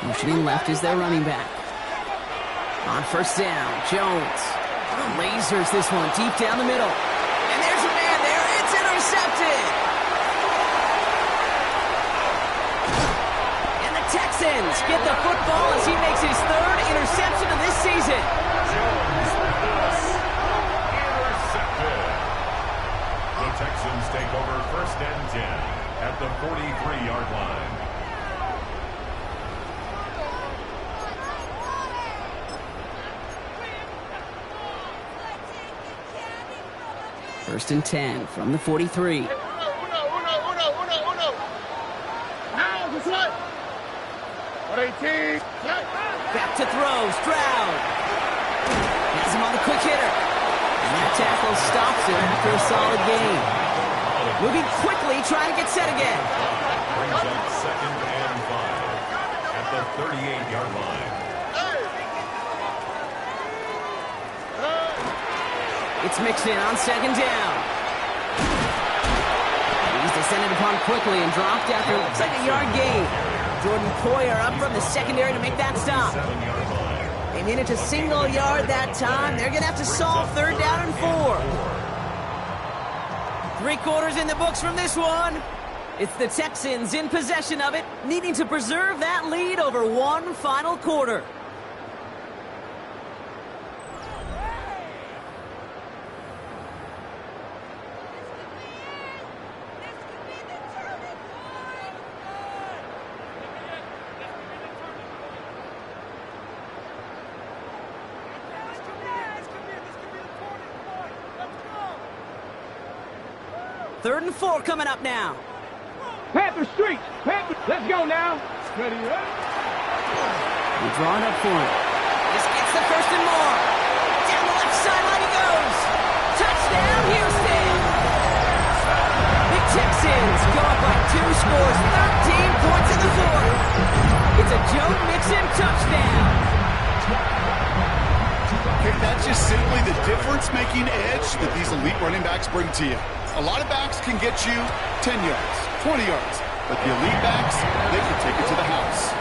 Motioning left is their running back. On 1st down, Jones lasers this one deep down the middle. And there's a man there. It's intercepted. And the Texans get the football as he makes his 3rd interception of this season. Jones intercepted. The Texans take over 1st and 10 at the 43-yard line. 1st and 10 from the 43. Now, this way. 118. Back to throw, Stroud. Has him on the quick hitter. And that tackle stops him after a solid gain. Moving quickly, trying to get set again. Brings up 2nd and 5 at the 38-yard line. It's mixed in on 2nd down. He's descended upon quickly and dropped after looks like a yard gain. Jordan Poyer up from the secondary to make that stop. 7-yard line. They made it to single yard that time. They're going to have to solve 3rd down and 4. 3 quarters in the books from this one. It's the Texans in possession of it, needing to preserve that lead over one final quarter. Third and 4 coming up now. Panther Street. Panther. Let's go now. Ready up. We draw it up for him. This gets the 1st and more. Down the left sideline he goes. Touchdown, Houston. The Texans go up by 2 scores, 13 points in the 4th. It's a Joe Mixon touchdown. Okay, that's just simply the difference-making edge that these elite running backs bring to you. A lot of backs can get you 10 yards, 20 yards, but the elite backs, they can take it to the house.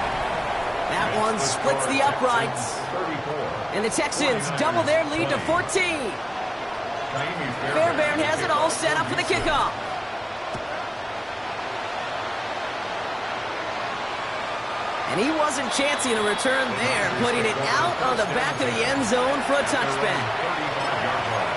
That one splits the uprights. 34. And the Texans double their lead to 14. Fairbairn has it all set up for the kickoff. And he wasn't chancing a return there, putting it out on the back of the end zone for a touchback. 35-yard line.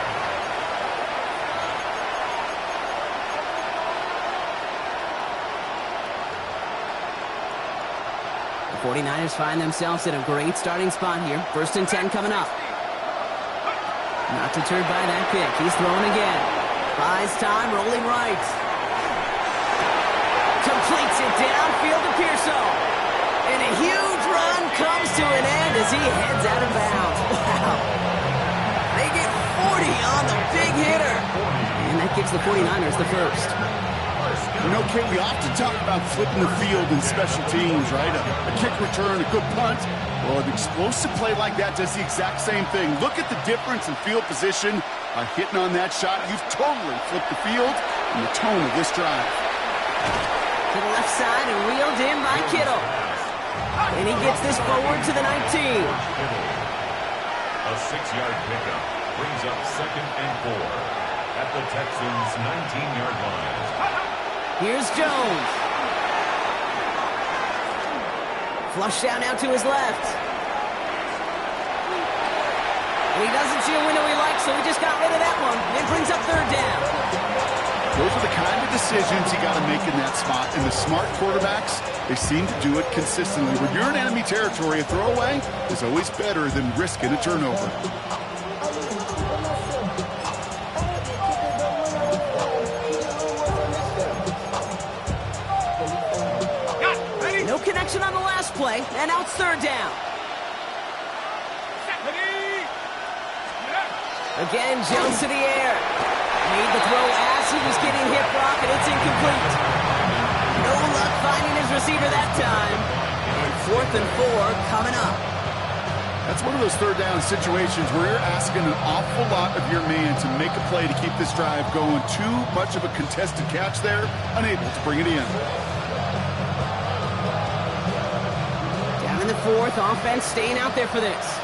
The 49ers find themselves in a great starting spot here. 1st and 10 coming up. Not deterred by that pick. He's throwing again. Buys time, rolling right. Completes it downfield to Pearson. And a huge run comes to an end as he heads out of bounds. Wow. They get 40 on the big hitter. And that gives the 49ers the first. You know, Kate, we often talk about flipping the field in special teams, right? A kick return, a good punt. Well, an explosive play like that does the exact same thing. Look at the difference in field position by hitting on that shot. You've totally flipped the field and the tone of this drive. To the left side and wheeled in by Kittle. And he gets this forward to the 19. A 6-yard pickup brings up 2nd and 4 at the Texans' 19-yard line. Here's Jones. Flush down out to his left. And he doesn't see a window he likes, so he just got rid of that one. It brings up 3rd down. Those are the kind of decisions you got to make in that spot. And the smart quarterbacks, they seem to do it consistently. When you're in enemy territory, a throwaway is always better than risking a turnover. No connection on the last play, and now it's 3rd down. Again, Jones to the air. Made the throw as he was getting hit, Brock, and it's incomplete. No luck finding his receiver that time. And 4th and 4 coming up. That's one of those 3rd down situations where you're asking an awful lot of your man to make a play to keep this drive going. Too much of a contested catch there, unable to bring it in. Down in the 4th, offense staying out there for this.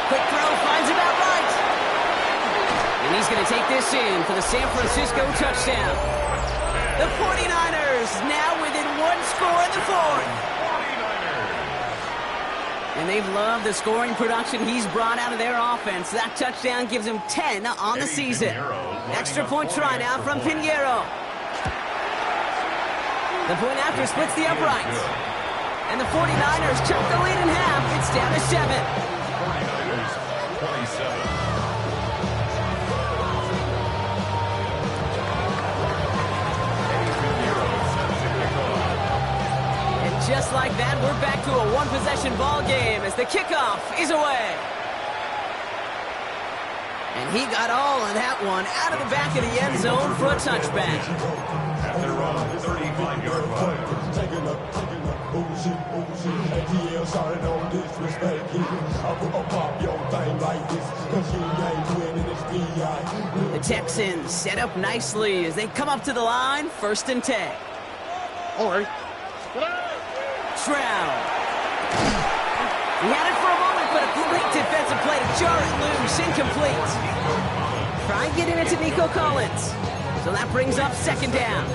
Quick throw, finds about right. And he's going to take this in for the San Francisco touchdown. The 49ers now within 1 score in the 4th. And they've loved the scoring production he's brought out of their offense. That touchdown gives him 10 on the season. Extra point try now from Pinheiro. The point after splits the uprights. And the 49ers chunk the lead in half. It's down to 7. 49ers 27. Just like that, we're back to a one-possession ball game as the kickoff is away. And he got all of that one out of the back of the end zone for a touchback. At their own 35-yard line. The Texans set up nicely as they come up to the line, 1st and 10. All right. Stroud. He had it for a moment, but a great defensive play to jar it loose, incomplete. Try getting it to Nico Collins. So that brings up 2nd down.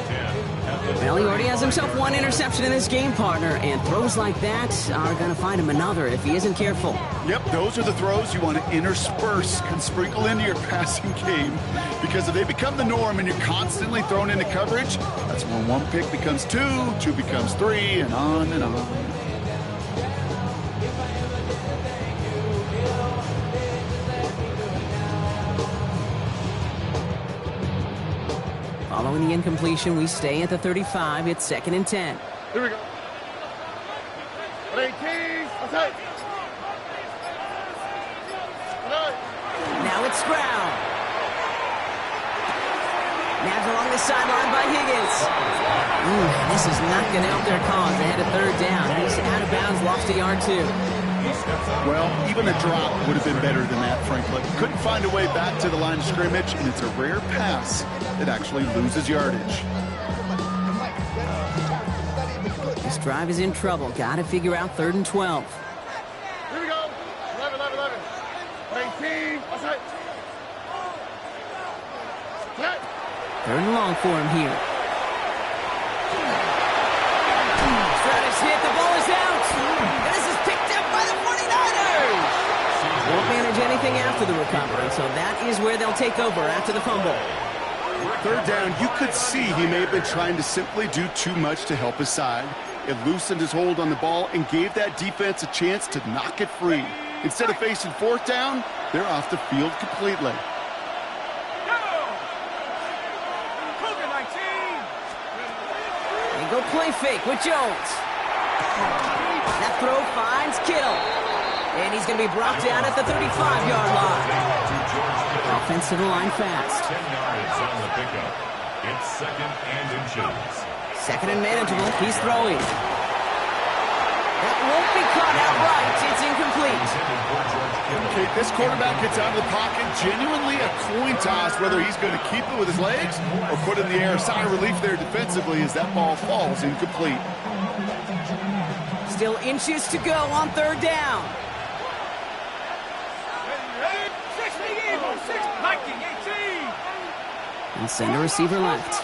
Well, he already has himself 1 interception in this game, partner, and throws like that are going to find him another if he isn't careful. Yep, those are the throws you want to intersperse and sprinkle into your passing game, because if they become the norm and you're constantly thrown into coverage, that's when 1 pick becomes 2, 2 becomes 3, and on and on. Following the incompletion, we stay at the 35. It's 2nd and 10. Here we go. 18. Outside. Now it's Stroud. Nabbed along the sideline by Higgins. Ooh, this is not going to help their cause. They had a 3rd down. He's out of bounds, lost a yard too. Well, even a drop would have been better than that, frankly. Couldn't find a way back to the line of scrimmage, and it's a rare pass that actually loses yardage. This drive is in trouble. Got to figure out 3rd and 12. Here we go. 11. 18. Outside. Third and long for him here. Stratus hit. The ball is out. And this is picked up by the 49ers. Won't manage anything after the recovery, so that is where they'll take over after the fumble. Third down, you could see he may have been trying to simply do too much to help his side. It loosened his hold on the ball and gave that defense a chance to knock it free. Instead of facing fourth down, they're off the field completely. They go play fake with Jones. That throw finds Kittle. And he's going to be brought down at the 35-yard line. Offensive line fast. 10 yards on the pickup. It's second and inches. Second and manageable. He's throwing. That won't be caught outright. It's incomplete. Okay, this quarterback gets out of the pocket. Genuinely a coin toss whether he's going to keep it with his legs or put it in the air. Sigh of relief there defensively as that ball falls incomplete. Still inches to go on third down. And center receiver left.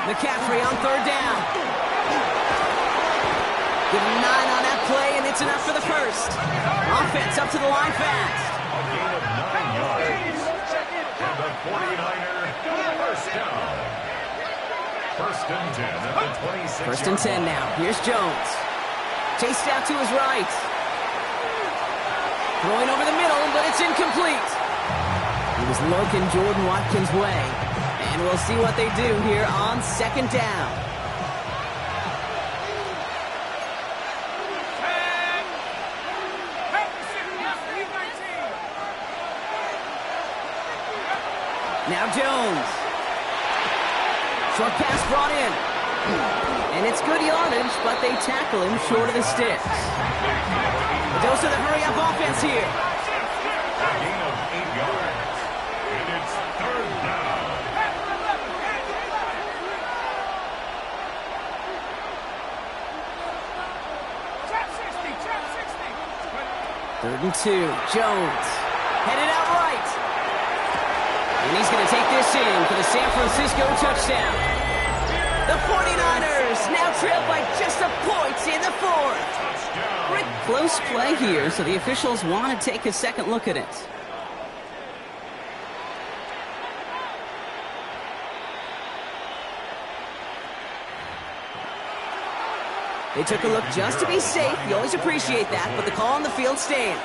McCaffrey on third down. Give him 9 on that play, and it's enough for the first. Offense up to the line fast. A gain of 9 yards. And the 49er first down. First and 10 at the 26. First and 10 now. Here's Jones. Chased out to his right. Throwing over the middle, but it's incomplete. He was lurking Jordan Watkins' way. And we'll see what they do here on second down. Now Jones. Short pass brought in. And it's good yardage, but they tackle him short of the sticks. A dose of the hurry-up offense here. A gain of 8 yards. And it's third down. Third and 2. Jones. Headed out right. And he's going to take this in for the San Francisco touchdown. The 49ers now trail by just a point in the fourth. Great close play here, so the officials want to take a second look at it. They took a look just to be safe. You always appreciate that, but the call on the field stands.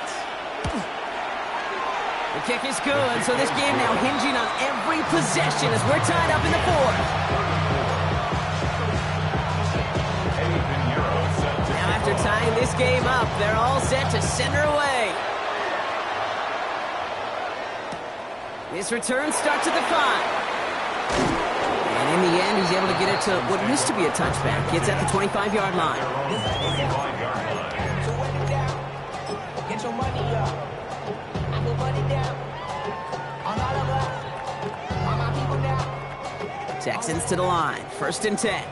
The kick is good, so this game now hinging on every possession as we're tied up in the fourth. Now after tying this game up, they're all set to send her away. This return starts at the 5. And in the end, he's able to get it to what used to be a touchback. Gets at the 25-yard line. Get your money up. I put money down. On all of us. On my people now. Texans to the line. First and 10.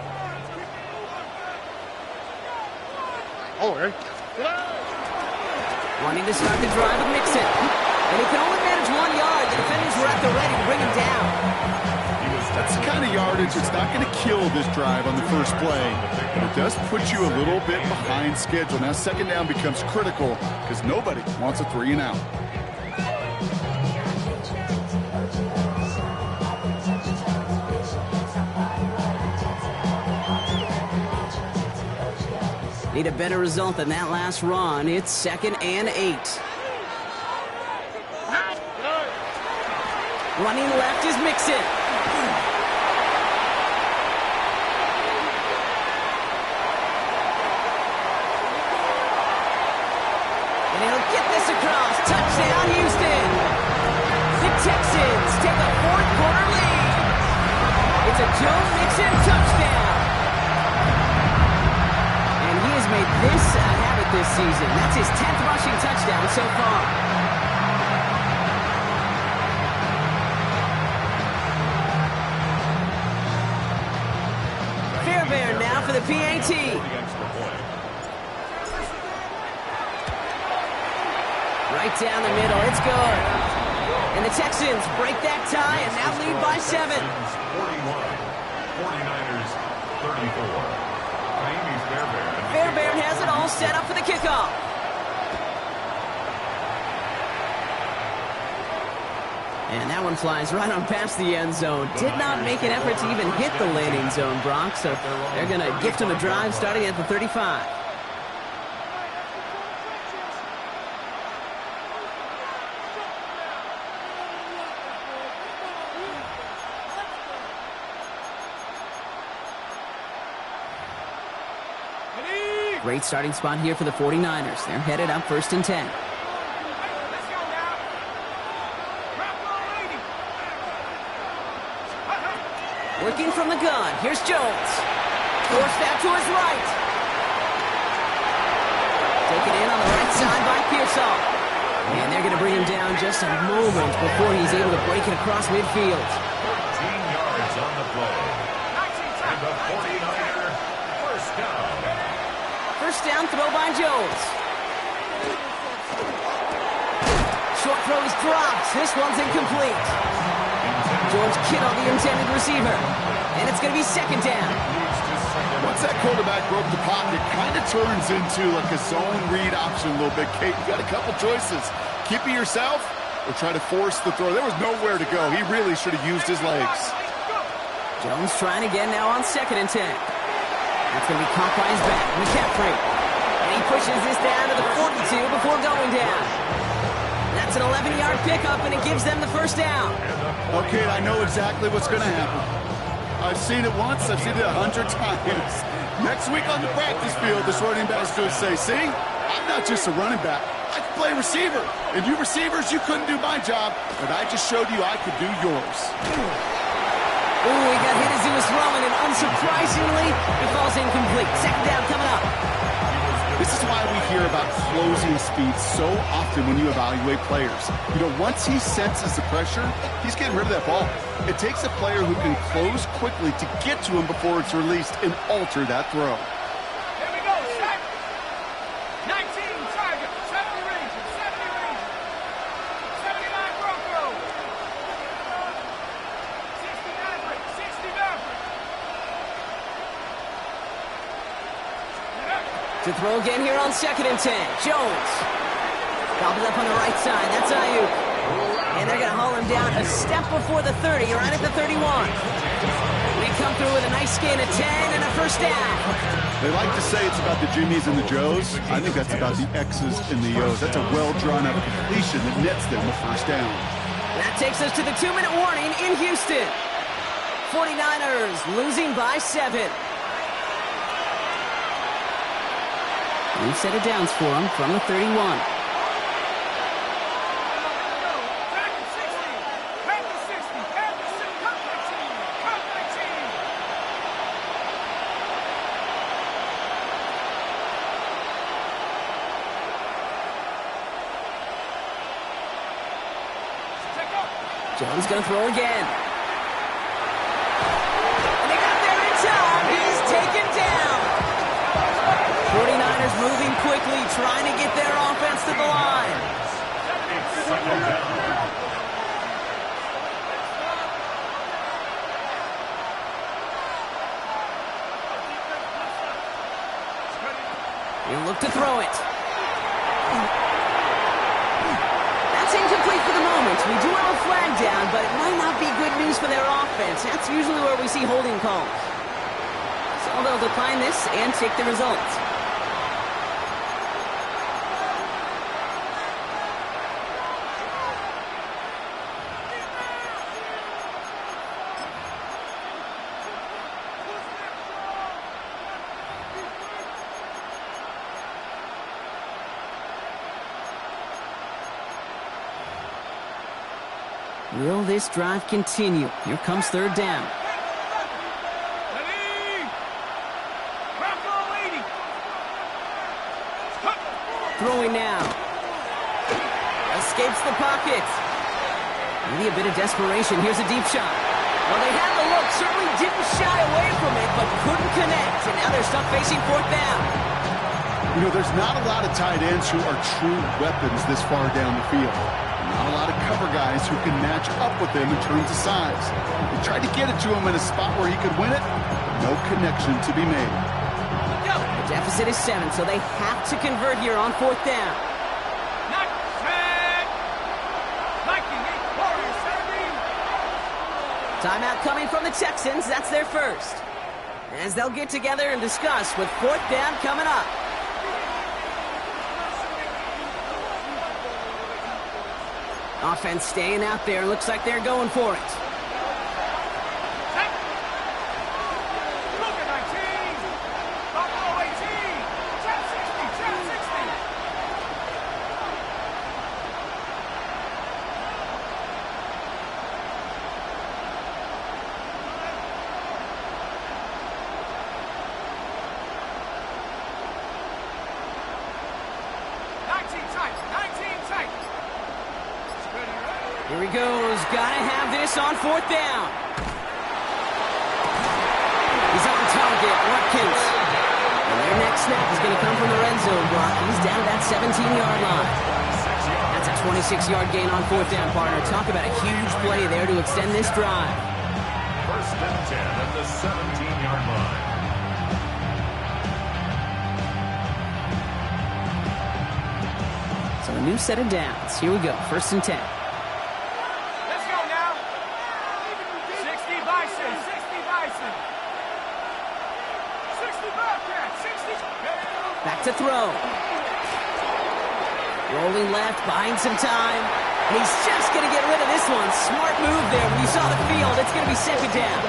Oh, hey. Wanting to start the drive with Mixon. And he can only manage 1 yard. The defenders were at the ready to bring him down. That's the kind of yardage that's not going to kill this drive on the first play, but it does put you a little bit behind schedule. Now second down becomes critical because nobody wants a 3 and out. Need a better result than that last run. It's second and 8. Running left is Mixon. And he'll get this across. Touchdown, Houston. The Texans take a fourth-quarter lead. It's a Joe Mixon touchdown. And he has made this a habit this season. That's his 10th rushing touchdown so far. Fairbairn now for the PAT. Right down the middle. It's good. And the Texans break that tie and now lead by 7. 41, 49ers 34. Fairbairn has it all set up for the kickoff. And that one flies right on past the end zone. Did not make an effort to even hit the landing zone, Brock. So they're going to gift him a drive starting at the 35. Great starting spot here for the 49ers. They're headed up 1st and 10. Working from the gun. Here's Jones. Forced that to his right. Taken in on the right side by Pearsall. And they're going to bring him down just a moment before he's able to break it across midfield. 14 yards on the play. And the 49er first down. First down throw by Jones. Short throw is dropped. This one's incomplete. George Kittle, the intended receiver. And it's going to be 2nd down. Once that quarterback broke the pocket, it kind of turns into like a zone read option a little bit. Kate, you got a couple choices. Keep it yourself or try to force the throw. There was nowhere to go. He really should have used his legs. Jones trying again now on 2nd and 10. That's going to be caught by his back. McCaffrey. And he pushes this down to the 42 before going down. That's an 11-yard pickup, and it gives them the first down. Okay, I know exactly what's going to happen. I've seen it once. I've seen it 100 times. Next week on the practice field, this running back's going to say, see, I'm not just a running back. I can play receiver. And you receivers, you couldn't do my job, but I just showed you I could do yours. Ooh, he got hit as he was throwing, and unsurprisingly, it falls incomplete. 2nd down coming up. This is why we hear about closing speed so often when you evaluate players. You know, once he senses the pressure, he's getting rid of that ball. It takes a player who can close quickly to get to him before it's released and alter that throw. Here we go, set. 19 target, 70 Rangers, 70 Rangers. 79 Broncos. 60 Mavericks, 60 Mavericks. To throw again here on 2nd and 10. Jones. Gobbled up on the right side. That's Ayuk. And they're going to haul him down a step before the 30, right at the 31. We come through with a nice gain of 10 and a first down. They like to say it's about the Jimmies and the Joes. I think that's about the X's and the O's. That's a well-drawn-up completion that nets them a first down. That takes us to the 2-minute warning in Houston. 49ers losing by 7. New set of downs for him from the 31. Back to 60, back to 60, back to 60, cut 19, cut 19. Jones going to throw again. And they got there in time. He's taken down. 49ers moving quickly, trying to get their offense to the line. He'll look to throw it. That's incomplete for the moment. We do have a flag down, but it might not be good news for their offense. That's usually where we see holding calls. So they'll decline this and take the results. Will this drive continue? Here comes 3rd down. Throwing now. Escapes the pocket. Maybe a bit of desperation. Here's a deep shot. Well, they had the look. Certainly didn't shy away from it, but couldn't connect. And now they're stuck facing 4th down. You know, there's not a lot of tight ends who are true weapons this far down the field. Not a lot of cover guys who can match up with him in terms of size. They tried to get it to him in a spot where he could win it. No connection to be made. The deficit is 7, so they have to convert here on 4th down. Timeout coming from the Texans. That's their first. As they'll get together and discuss with 4th down coming up. Offense staying out there. Looks like they're going for it. Here he goes. Gotta have this on 4th down. He's on target. Watkins. And their next snap is going to come from the red zone block. He's down to that 17-yard line. That's a 26-yard gain on 4th down, partner. Talk about a huge play there to extend this drive. 1st and 10 at the 17-yard line. So a new set of downs. Here we go. 1st and 10. Back to throw. Rolling left, buying some time. And he's just going to get rid of this one. Smart move there. When you saw the field, it's going to be 2nd down.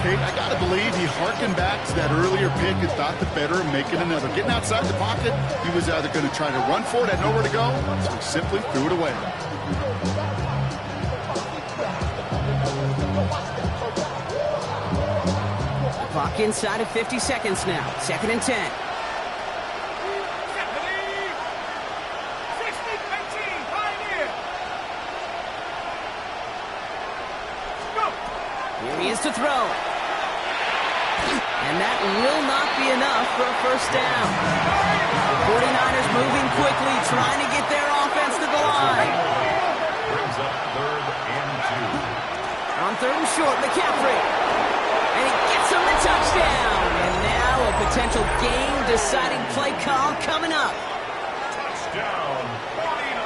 Kate, I got to believe he harkened back to that earlier pick and thought the better of making another. Getting outside the pocket, he was either going to try to run for it, had nowhere to go, so he simply threw it away. The clock inside of 50 seconds now. 2nd and 10. Here he is to throw. And that will not be enough for a 1st down. The 49ers moving quickly, trying to get their offense to the line. Brings up 3rd and 2. On 3rd and short, McCaffrey. And he gets him the touchdown. And now a potential game-deciding play call coming up. Touchdown.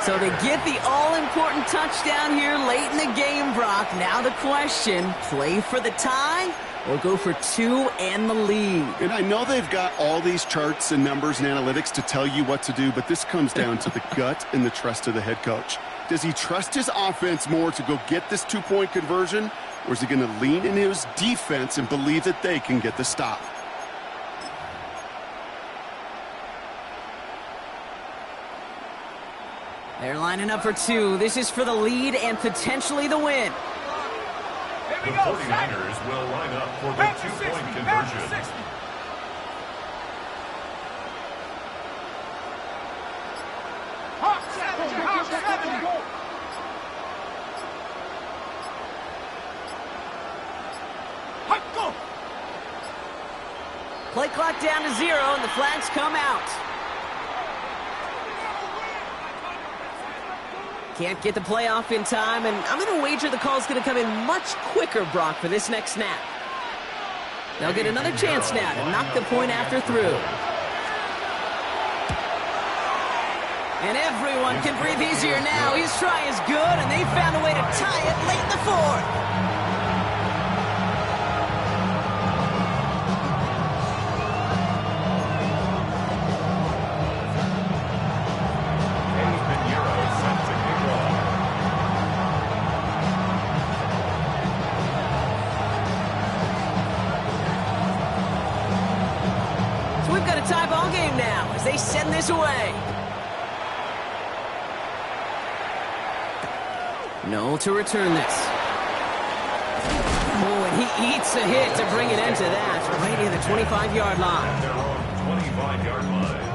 So they get the all-important touchdown here late in the game, Brock. Now the question, play for the tie or go for 2 and the lead? And I know they've got all these charts and numbers and analytics to tell you what to do, but this comes down to the gut and the trust of the head coach. Does he trust his offense more to go get this 2-point conversion, or is he going to lean into his defense and believe that they can get the stop? They're lining up for 2. This is for the lead and potentially the win. The 49ers will line up for the 2-point conversion. Play clock down to 0 and the flags come out. Can't get the play off in time, and I'm going to wager the call's going to come in much quicker, Brock, for this next snap. They'll get another chance now to knock the point after through. And everyone can breathe easier now. His try is good, and they found a way to tie it late in the 4th. Tie ball game now as they send this away. No to return this. Oh, and he eats a hit to bring it into that. Right near the 25-yard line. Their own 25-yard line.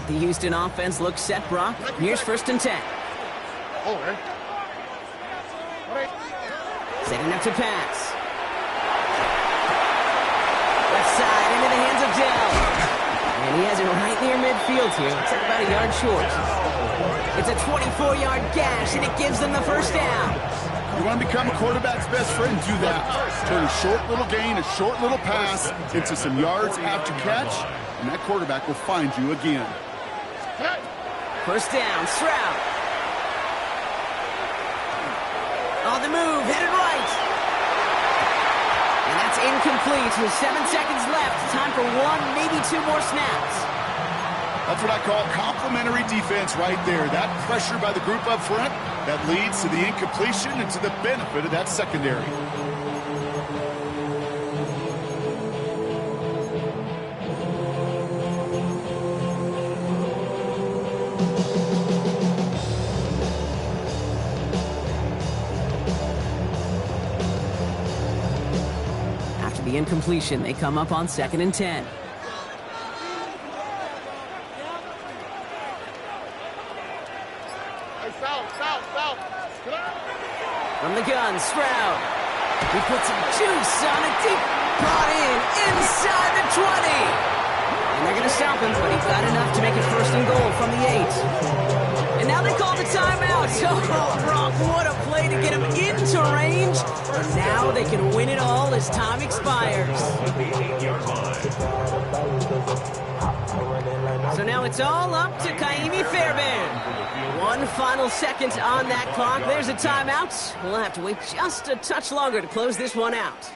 The Houston offense looks set, Brock. Here's 1st and 10. Setting up to pass. into the hands of Dell. And he has it right near midfield here. It's about a yard short. It's a 24-yard gash, and it gives them the first down. You want to become a quarterback's best friend, do that. Turn a short little gain, a short little pass into some yards after catch, and that quarterback will find you again. First down, Stroud. On the move, headed right. And that's incomplete with 7 seconds left. Time for one, maybe two more snaps. That's what I call complimentary defense right there. That pressure by the group up front, that leads to the incompletion and to the benefit of that secondary. After the incompletion, they come up on 2nd and 10. From the gun, Stroud. He puts some juice on a deep brought in inside the 20. And they're going to stop him, but he's got enough to make it 1st and goal from the 8. And now they call the timeout. Oh, Brock, what a play to get him into range. And now they can win it all as time expires. So now it's all up to Kaimi Fairbairn. One final second on that clock. There's a timeout. We'll have to wait just a touch longer to close this one out.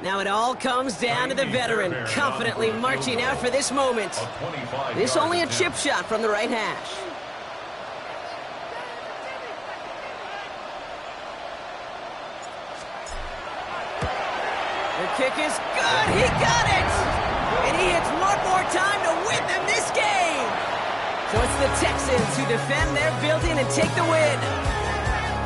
Now it all comes down to the veteran, confidently marching out for this moment. This only a chip shot from the right hash. The kick is good. He got it! And he hits one more time to win them this game. So it's the Texans who defend their building and take the win.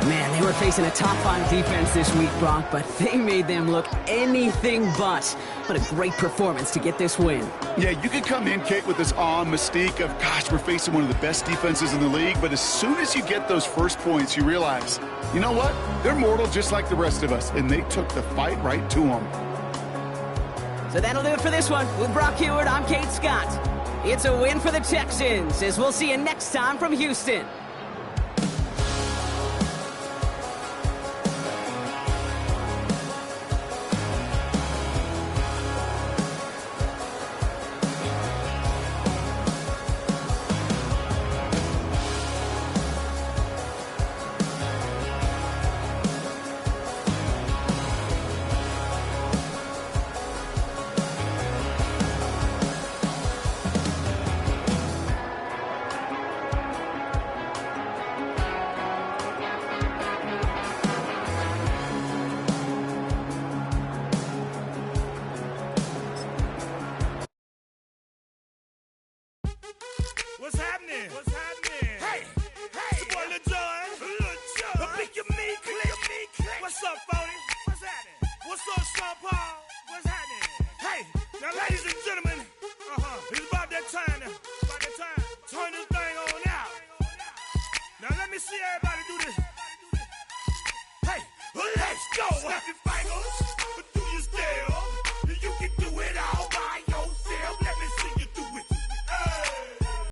Man, they were facing a top-5 defense this week, Brock, but they made them look anything but. What a great performance to get this win. Yeah, you could come in, Kate, with this awe and mystique of, gosh, we're facing one of the best defenses in the league, but as soon as you get those first points, you realize, you know what? They're mortal just like the rest of us, and they took the fight right to them. So that'll do it for this one. With Brock Heward, I'm Kate Scott. It's a win for the Texans, as we'll see you next time from Houston. What's happening? What's happening? Hey, hey, it's your boy Lil Jon. The Pick Your Me Click. What's up, Phony? What's happening? What's up, Sean Paul? What's happening? Hey, now, ladies and gentlemen, it's about that time. Turn this thing on out. Now, let me see everybody do this. Hey, let's go. Happy Fingers.